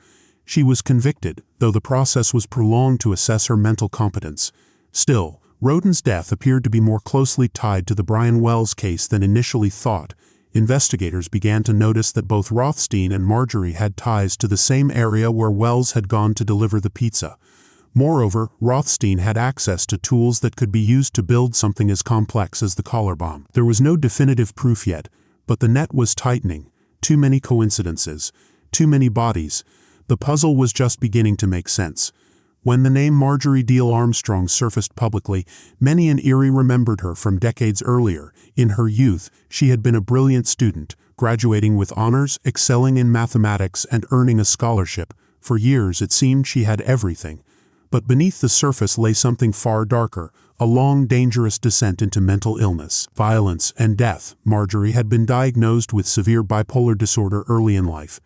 She was convicted, though the process was prolonged to assess her mental competence. Still, Roden's death appeared to be more closely tied to the Brian Wells case than initially thought. Investigators began to notice that both Rothstein and Marjorie had ties to the same area where Wells had gone to deliver the pizza. Moreover, Rothstein had access to tools that could be used to build something as complex as the collar bomb. There was no definitive proof yet, but the net was tightening. Too many coincidences, too many bodies. The puzzle was just beginning to make sense. When the name Marjorie Diehl-Armstrong surfaced publicly, many in Erie remembered her from decades earlier. In her youth, she had been a brilliant student, graduating with honors, excelling in mathematics, and earning a scholarship. For years, it seemed she had everything. But beneath the surface lay something far darker, a long, dangerous descent into mental illness, violence, and death. Marjorie had been diagnosed with severe bipolar disorder early in life.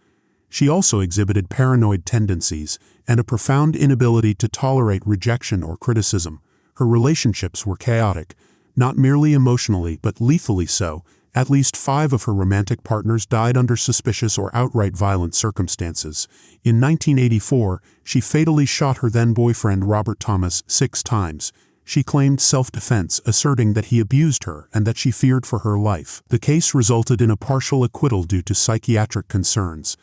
She also exhibited paranoid tendencies and a profound inability to tolerate rejection or criticism. Her relationships were chaotic, not merely emotionally but lethally so. At least 5 of her romantic partners died under suspicious or outright violent circumstances. In 1984, she fatally shot her then-boyfriend Robert Thomas 6 times. She claimed self-defense, asserting that he abused her and that she feared for her life. The case resulted in a partial acquittal due to psychiatric concerns.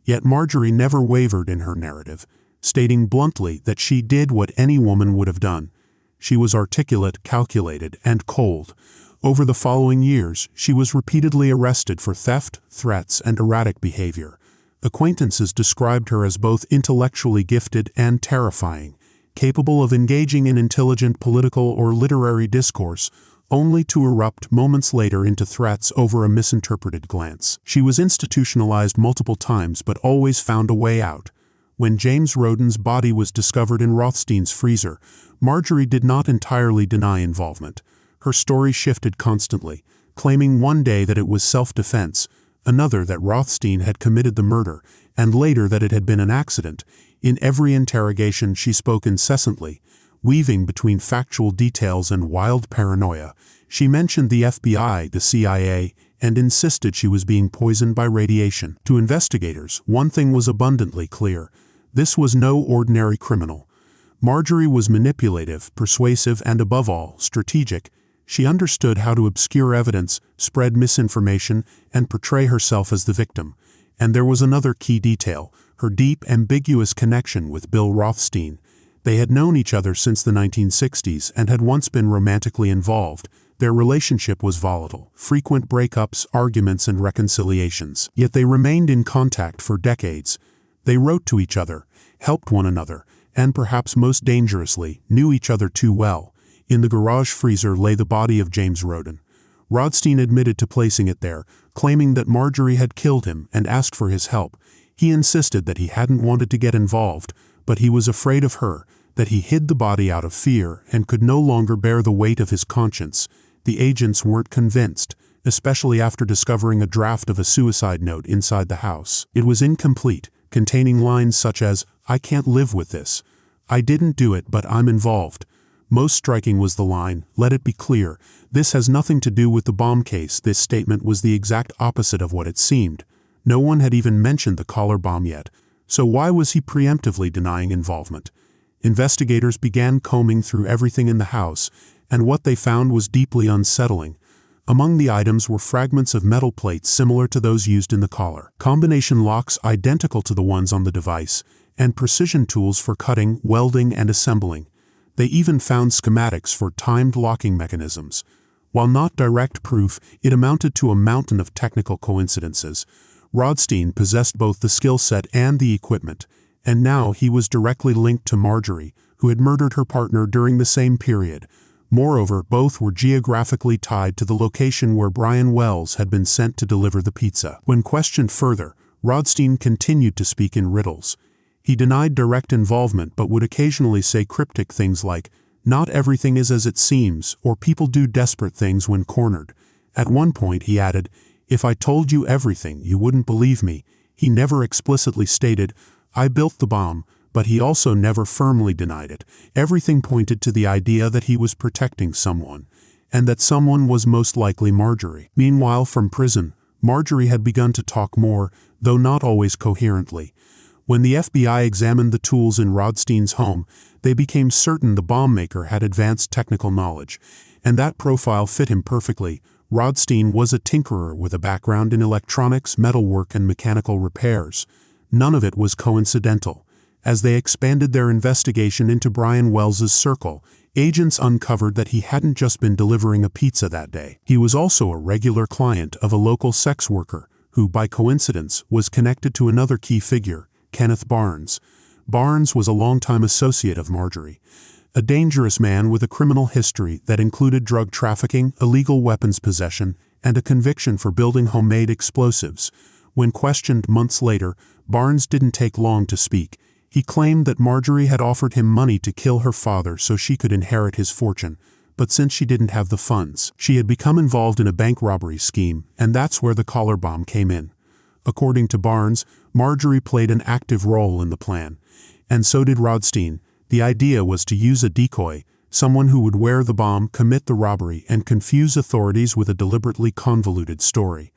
Yet Marjorie never wavered in her narrative, stating bluntly that she did what any woman would have done. She was articulate, calculated, and cold. Over the following years, she was repeatedly arrested for theft, threats, and erratic behavior. Acquaintances described her as both intellectually gifted and terrifying, capable of engaging in intelligent political or literary discourse, only to erupt moments later into threats over a misinterpreted glance. She was institutionalized multiple times but always found a way out. When James Roden's body was discovered in Rothstein's freezer, Marjorie did not entirely deny involvement. Her story shifted constantly, claiming one day that it was self-defense, another that Rothstein had committed the murder, and later that it had been an accident. In every interrogation she spoke incessantly, weaving between factual details and wild paranoia. She mentioned the FBI, the CIA, and insisted she was being poisoned by radiation. To investigators, one thing was abundantly clear: this was no ordinary criminal. Marjorie was manipulative, persuasive, and above all, strategic. She understood how to obscure evidence, spread misinformation, and portray herself as the victim. And there was another key detail: her deep, ambiguous connection with Bill Rothstein. They had known each other since the 1960s and had once been romantically involved. Their relationship was volatile, frequent breakups, arguments, and reconciliations. Yet they remained in contact for decades. They wrote to each other, helped one another, and perhaps most dangerously, knew each other too well. In the garage freezer lay the body of James Roden. Rothstein admitted to placing it there, claiming that Marjorie had killed him and asked for his help. He insisted that he hadn't wanted to get involved, but he was afraid of her, that he hid the body out of fear and could no longer bear the weight of his conscience. The agents weren't convinced, especially after discovering a draft of a suicide note inside the house. It was incomplete, containing lines such as, "I can't live with this. I didn't do it, but I'm involved." Most striking was the line, "Let it be clear, this has nothing to do with the bomb case." This statement was the exact opposite of what it seemed. No one had even mentioned the collar bomb yet, so why was he preemptively denying involvement? Investigators began combing through everything in the house, and what they found was deeply unsettling. Among the items were fragments of metal plates similar to those used in the collar, combination locks identical to the ones on the device, and precision tools for cutting, welding, and assembling. They even found schematics for timed locking mechanisms. While not direct proof, it amounted to a mountain of technical coincidences. Rothstein possessed both the skill set and the equipment, and now he was directly linked to Marjorie, who had murdered her partner during the same period. Moreover, both were geographically tied to the location where Brian Wells had been sent to deliver the pizza. When questioned further, Rothstein continued to speak in riddles. He denied direct involvement but would occasionally say cryptic things like, "Not everything is as it seems," or "People do desperate things when cornered." At one point he added, "If I told you everything, you wouldn't believe me." He never explicitly stated, "I built the bomb," but he also never firmly denied it. Everything pointed to the idea that he was protecting someone, and that someone was most likely Marjorie. Meanwhile, from prison, Marjorie had begun to talk more, though not always coherently. When the FBI examined the tools in Rothstein's home, they became certain the bomb maker had advanced technical knowledge, and that profile fit him perfectly. Rothstein was a tinkerer with a background in electronics, metalwork, and mechanical repairs. None of it was coincidental. As they expanded their investigation into Brian Wells's circle, agents uncovered that he hadn't just been delivering a pizza that day. He was also a regular client of a local sex worker, who, by coincidence, was connected to another key figure, Kenneth Barnes. Barnes was a longtime associate of Marjorie, a dangerous man with a criminal history that included drug trafficking, illegal weapons possession, and a conviction for building homemade explosives. When questioned months later, Barnes didn't take long to speak. He claimed that Marjorie had offered him money to kill her father so she could inherit his fortune. but since she didn't have the funds, she had become involved in a bank robbery scheme, and that's where the collar bomb came in. According to Barnes, Marjorie played an active role in the plan, and so did Rothstein. The idea was to use a decoy, someone who would wear the bomb, commit the robbery, and confuse authorities with a deliberately convoluted story.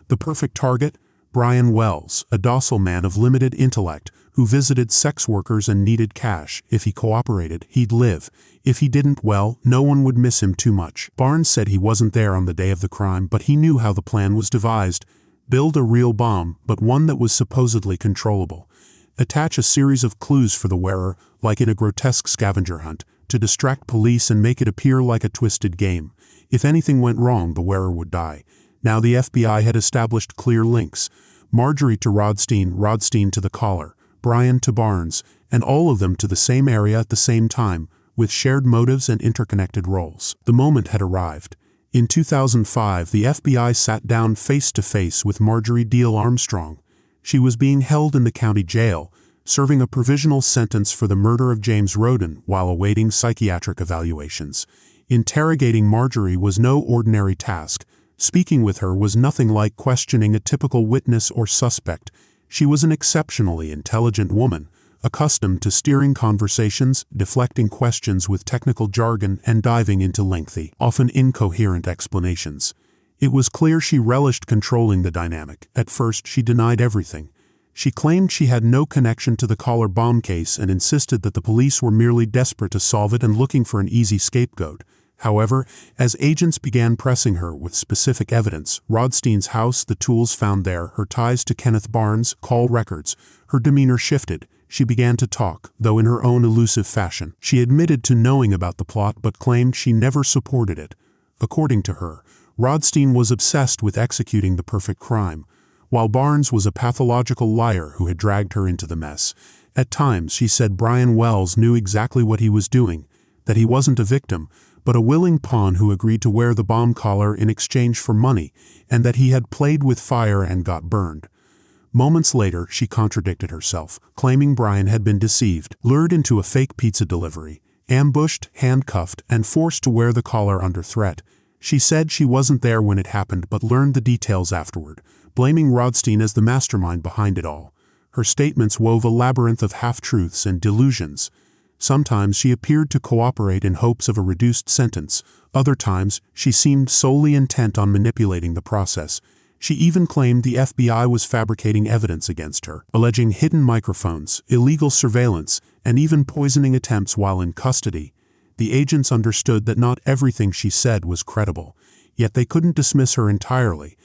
The perfect target? Brian Wells, a docile man of limited intellect, who visited sex workers and needed cash. If he cooperated, he'd live. If he didn't, well, no one would miss him too much. Barnes said he wasn't there on the day of the crime, but he knew how the plan was devised. Build a real bomb, but one that was supposedly controllable. Attach a series of clues for the wearer, like in a grotesque scavenger hunt, to distract police and make it appear like a twisted game. If anything went wrong, the wearer would die. Now the FBI had established clear links. Marjorie to Rothstein, Rothstein to the collar, Brian to Barnes, and all of them to the same area at the same time, with shared motives and interconnected roles. The moment had arrived. In 2005, the FBI sat down face-to-face with Marjorie Diehl-Armstrong. She was being held in the county jail, serving a provisional sentence for the murder of James Roden while awaiting psychiatric evaluations. Interrogating Marjorie was no ordinary task. Speaking with her was nothing like questioning a typical witness or suspect. She was an exceptionally intelligent woman, accustomed to steering conversations, deflecting questions with technical jargon, and diving into lengthy, often incoherent explanations. It was clear she relished controlling the dynamic. At first, she denied everything. She claimed she had no connection to the collar bomb case and insisted that the police were merely desperate to solve it and looking for an easy scapegoat. However, as agents began pressing her with specific evidence, Rothstein's house, the tools found there, her ties to Kenneth Barnes, call records, her demeanor shifted. She began to talk, though in her own elusive fashion. She admitted to knowing about the plot but claimed she never supported it. According to her, Rothstein was obsessed with executing the perfect crime, while Barnes was a pathological liar who had dragged her into the mess. At times, she said Brian Wells knew exactly what he was doing, that he wasn't a victim, but a willing pawn who agreed to wear the bomb collar in exchange for money, and that he had played with fire and got burned. Moments later, she contradicted herself, claiming Brian had been deceived, lured into a fake pizza delivery, ambushed, handcuffed, and forced to wear the collar under threat. She said she wasn't there when it happened but learned the details afterward, blaming Rothstein as the mastermind behind it all. Her statements wove a labyrinth of half-truths and delusions. Sometimes she appeared to cooperate in hopes of a reduced sentence. Other times, she seemed solely intent on manipulating the process. She even claimed the FBI was fabricating evidence against her, alleging hidden microphones, illegal surveillance, and even poisoning attempts while in custody. The agents understood that not everything she said was credible, yet they couldn't dismiss her entirely,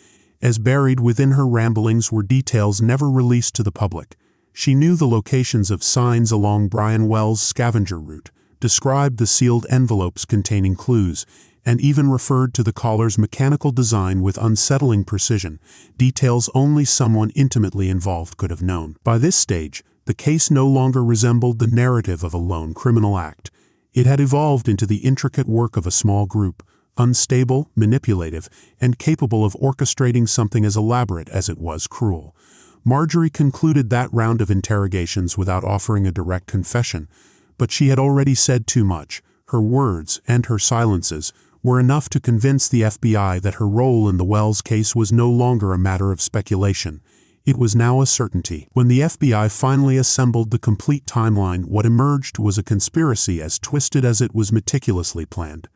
as buried within her ramblings were details never released to the public. She knew the locations of signs along Brian Wells' scavenger route, described the sealed envelopes containing clues, and even referred to the collar's mechanical design with unsettling precision, details only someone intimately involved could have known. By this stage, the case no longer resembled the narrative of a lone criminal act. It had evolved into the intricate work of a small group, unstable, manipulative, and capable of orchestrating something as elaborate as it was cruel. Marjorie concluded that round of interrogations without offering a direct confession, but she had already said too much. Her words, and her silences, were enough to convince the FBI that her role in the Wells case was no longer a matter of speculation. It was now a certainty. When the FBI finally assembled the complete timeline, what emerged was a conspiracy as twisted as it was meticulously planned.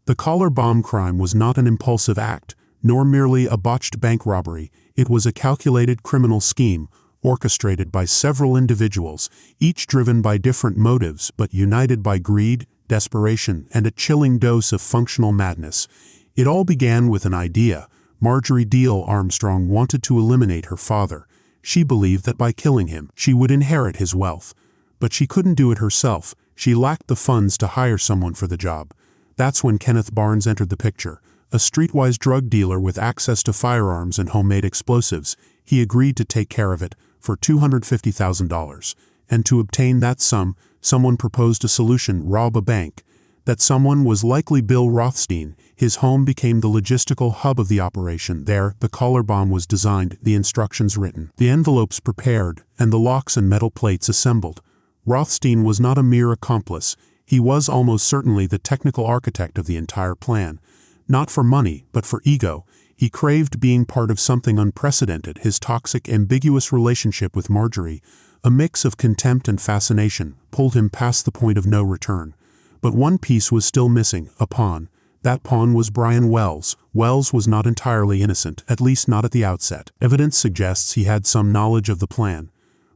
The collar bomb crime was not an impulsive act, nor merely a botched bank robbery. It was a calculated criminal scheme, orchestrated by several individuals, each driven by different motives but united by greed, desperation, and a chilling dose of functional madness. It all began with an idea. Marjorie Diehl-Armstrong wanted to eliminate her father. She believed that by killing him, she would inherit his wealth. But she couldn't do it herself. She lacked the funds to hire someone for the job. That's when Kenneth Barnes entered the picture. A streetwise drug dealer with access to firearms and homemade explosives. He agreed to take care of it for $250,000. And to obtain that sum, someone proposed a solution: rob a bank. That someone was likely Bill Rothstein. His home became the logistical hub of the operation. There, the collar bomb was designed, the instructions written, the envelopes prepared, and the locks and metal plates assembled. Rothstein was not a mere accomplice. He was almost certainly the technical architect of the entire plan. Not for money, but for ego. He craved being part of something unprecedented. His toxic, ambiguous relationship with Marjorie, a mix of contempt and fascination, pulled him past the point of no return. But one piece was still missing, a pawn. That pawn was Brian Wells. Wells was not entirely innocent, at least not at the outset. Evidence suggests he had some knowledge of the plan.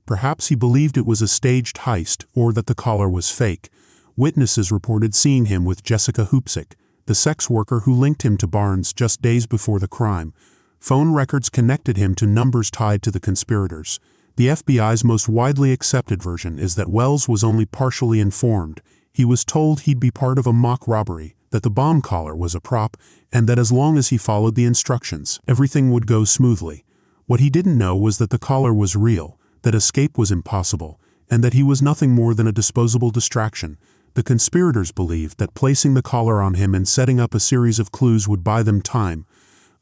Perhaps he believed it was a staged heist, or that the collar was fake. Witnesses reported seeing him with Jessica Hoopsick, the sex worker who linked him to Barnes just days before the crime. Phone records connected him to numbers tied to the conspirators. The FBI's most widely accepted version is that Wells was only partially informed. He was told he'd be part of a mock robbery, that the bomb collar was a prop, and that as long as he followed the instructions, everything would go smoothly. What he didn't know was that the collar was real, that escape was impossible, and that he was nothing more than a disposable distraction. The conspirators believed that placing the collar on him and setting up a series of clues would buy them time,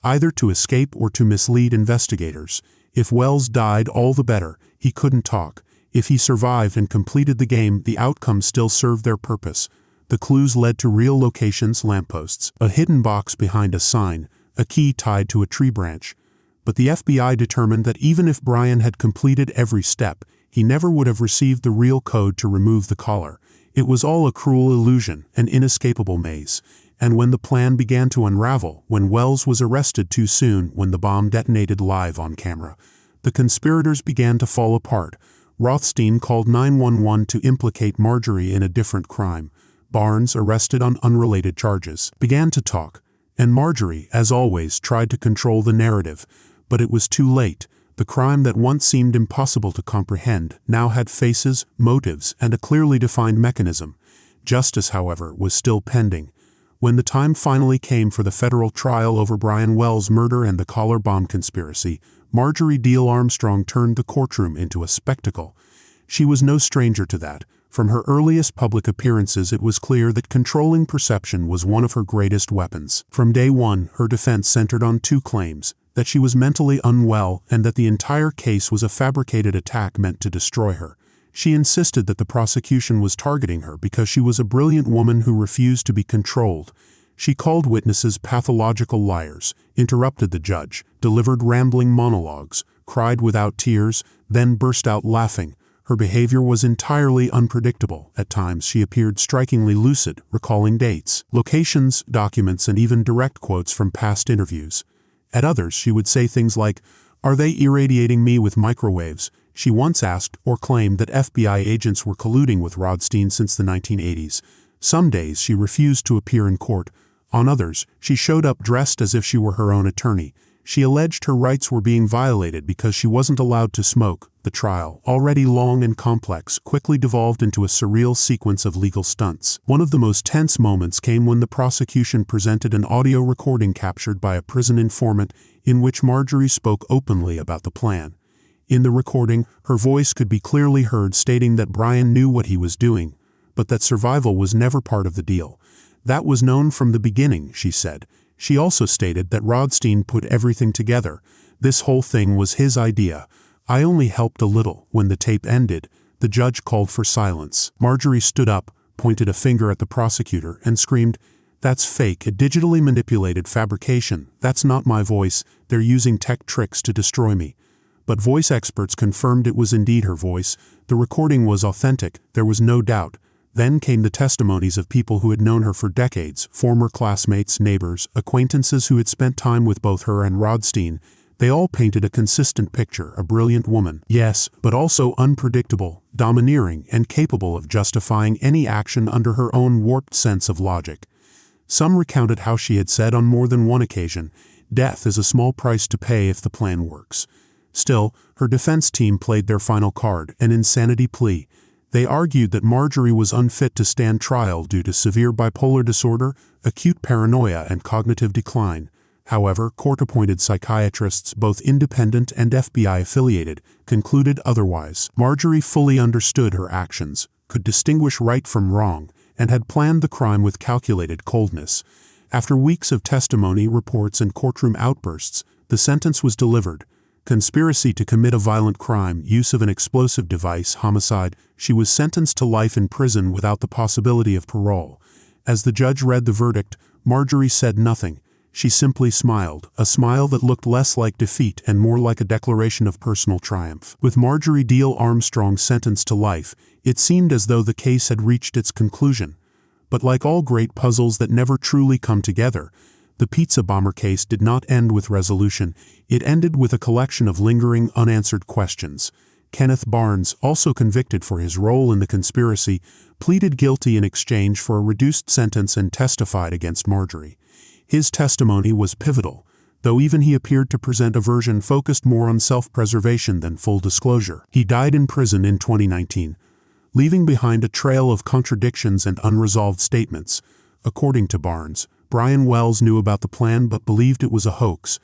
either to escape or to mislead investigators. If Wells died, all the better. He couldn't talk. If he survived and completed the game, the outcome still served their purpose. The clues led to real locations, lampposts, a hidden box behind a sign, a key tied to a tree branch. But the FBI determined that even if Brian had completed every step, he never would have received the real code to remove the collar. It was all a cruel illusion, an inescapable maze. And when the plan began to unravel, when Wells was arrested too soon, when the bomb detonated live on camera, the conspirators began to fall apart. Rothstein called 911 to implicate Marjorie in a different crime. Barnes, arrested on unrelated charges, began to talk. And Marjorie, as always, tried to control the narrative. But it was too late. The crime that once seemed impossible to comprehend now had faces, motives, and a clearly defined mechanism. Justice, however, was still pending. When the time finally came for the federal trial over Brian Wells' murder and the collar bomb conspiracy, Marjorie Diehl-Armstrong turned the courtroom into a spectacle. She was no stranger to that. From her earliest public appearances, it was clear that controlling perception was one of her greatest weapons. From day one, her defense centered on two claims: that she was mentally unwell and that the entire case was a fabricated attack meant to destroy her. She insisted that the prosecution was targeting her because she was a brilliant woman who refused to be controlled. She called witnesses pathological liars, interrupted the judge, delivered rambling monologues, cried without tears, then burst out laughing. Her behavior was entirely unpredictable. At times she appeared strikingly lucid, recalling dates, locations, documents, and even direct quotes from past interviews. At others she would say things like, "Are they irradiating me with microwaves?" She once asked or claimed that FBI agents were colluding with Rothstein since the 1980s. Some days she refused to appear in court. On others, she showed up dressed as if she were her own attorney. She alleged her rights were being violated because she wasn't allowed to smoke. The trial, already long and complex, quickly devolved into a surreal sequence of legal stunts. One of the most tense moments came when the prosecution presented an audio recording captured by a prison informant in which Marjorie spoke openly about the plan. In the recording, her voice could be clearly heard stating that Brian knew what he was doing, but that survival was never part of the deal. That was known from the beginning, she said. She also stated that Rothstein put everything together. This whole thing was his idea. I only helped a little. When the tape ended, the judge called for silence. Marjorie stood up, pointed a finger at the prosecutor, and screamed, "That's fake, a digitally manipulated fabrication. That's not my voice. They're using tech tricks to destroy me." But voice experts confirmed it was indeed her voice. The recording was authentic, there was no doubt. Then came the testimonies of people who had known her for decades, former classmates, neighbors, acquaintances who had spent time with both her and Rothstein. They all painted a consistent picture, a brilliant woman, yes, but also unpredictable, domineering, and capable of justifying any action under her own warped sense of logic. Some recounted how she had said on more than one occasion, "Death is a small price to pay if the plan works." Still, her defense team played their final card, an insanity plea. They argued that Marjorie was unfit to stand trial due to severe bipolar disorder, acute paranoia, and cognitive decline. However, court-appointed psychiatrists, both independent and FBI-affiliated, concluded otherwise. Marjorie fully understood her actions, could distinguish right from wrong, and had planned the crime with calculated coldness. After weeks of testimony, reports, and courtroom outbursts, the sentence was delivered. conspiracy to commit a violent crime, use of an explosive device, homicide. She was sentenced to life in prison without the possibility of parole. As the judge read the verdict, Marjorie said nothing. She simply smiled, a smile that looked less like defeat and more like a declaration of personal triumph. With Marjorie Diehl-Armstrong sentenced to life, it seemed as though the case had reached its conclusion. But like all great puzzles that never truly come together, the Pizza Bomber case did not end with resolution. It ended with a collection of lingering, unanswered questions. Kenneth Barnes, also convicted for his role in the conspiracy, pleaded guilty in exchange for a reduced sentence and testified against Marjorie. His testimony was pivotal, though even he appeared to present a version focused more on self-preservation than full disclosure. He died in prison in 2019, leaving behind a trail of contradictions and unresolved statements. According to Barnes, Brian Wells knew about the plan but believed it was a hoax.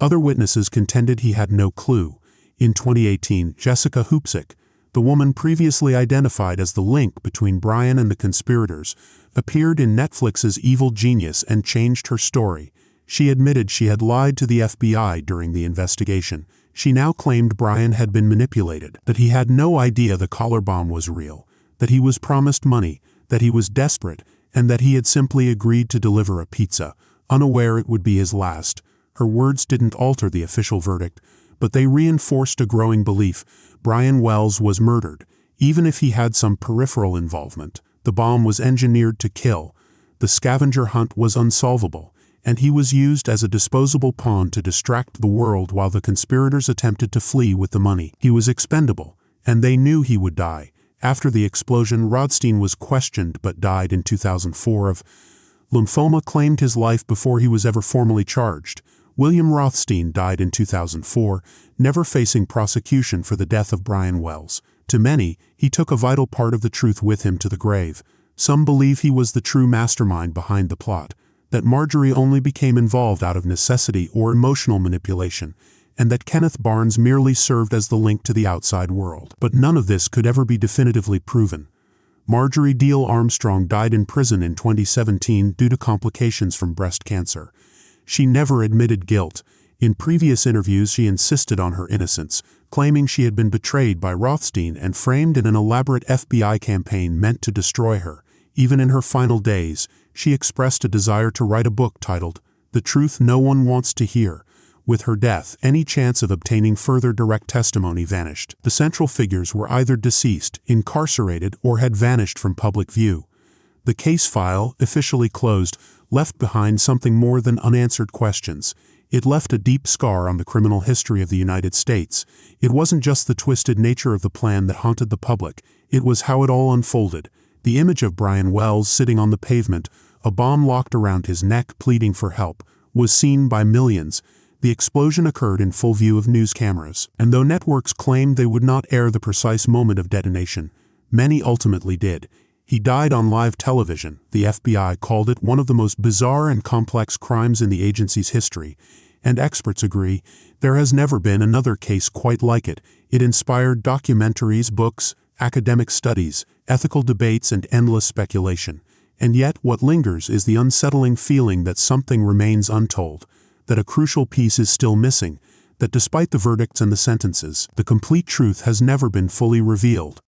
Other witnesses contended he had no clue. In 2018, Jessica Hoopsick, the woman previously identified as the link between Brian and the conspirators, appeared in Netflix's Evil Genius and changed her story. She admitted she had lied to the FBI during the investigation. She now claimed Brian had been manipulated, that he had no idea the collar bomb was real, that he was promised money, that he was desperate, and that he had simply agreed to deliver a pizza, unaware it would be his last. Her words didn't alter the official verdict, but they reinforced a growing belief: Brian Wells was murdered. Even if he had some peripheral involvement, the bomb was engineered to kill. The scavenger hunt was unsolvable, and he was used as a disposable pawn to distract the world while the conspirators attempted to flee with the money. He was expendable, and they knew he would die. After the explosion, Rothstein was questioned but died in 2004 of lymphoma, claimed his life before he was ever formally charged. William Rothstein died in 2004, never facing prosecution for the death of Brian Wells. To many, he took a vital part of the truth with him to the grave. Some believe he was the true mastermind behind the plot, that Marjorie only became involved out of necessity or emotional manipulation, and that Kenneth Barnes merely served as the link to the outside world. But none of this could ever be definitively proven. Marjorie Diehl-Armstrong died in prison in 2017 due to complications from breast cancer. She never admitted guilt. In previous interviews, she insisted on her innocence, claiming she had been betrayed by Rothstein and framed in an elaborate FBI campaign meant to destroy her. Even in her final days, she expressed a desire to write a book titled "The Truth No One Wants to Hear." With her death, any chance of obtaining further direct testimony vanished. The central figures were either deceased, incarcerated, or had vanished from public view. The case file, officially closed, left behind something more than unanswered questions. It left a deep scar on the criminal history of the United States. It wasn't just the twisted nature of the plan that haunted the public, it was how it all unfolded. The image of Brian Wells sitting on the pavement, a bomb locked around his neck pleading for help, was seen by millions. The explosion occurred in full view of news cameras, and though networks claimed they would not air the precise moment of detonation, many ultimately did. He died on live television. The FBI called it one of the most bizarre and complex crimes in the agency's history, and experts agree there has never been another case quite like it. It inspired documentaries, books, academic studies, ethical debates, and endless speculation. And yet, what lingers is the unsettling feeling that something remains untold, that a crucial piece is still missing, that despite the verdicts and the sentences, the complete truth has never been fully revealed.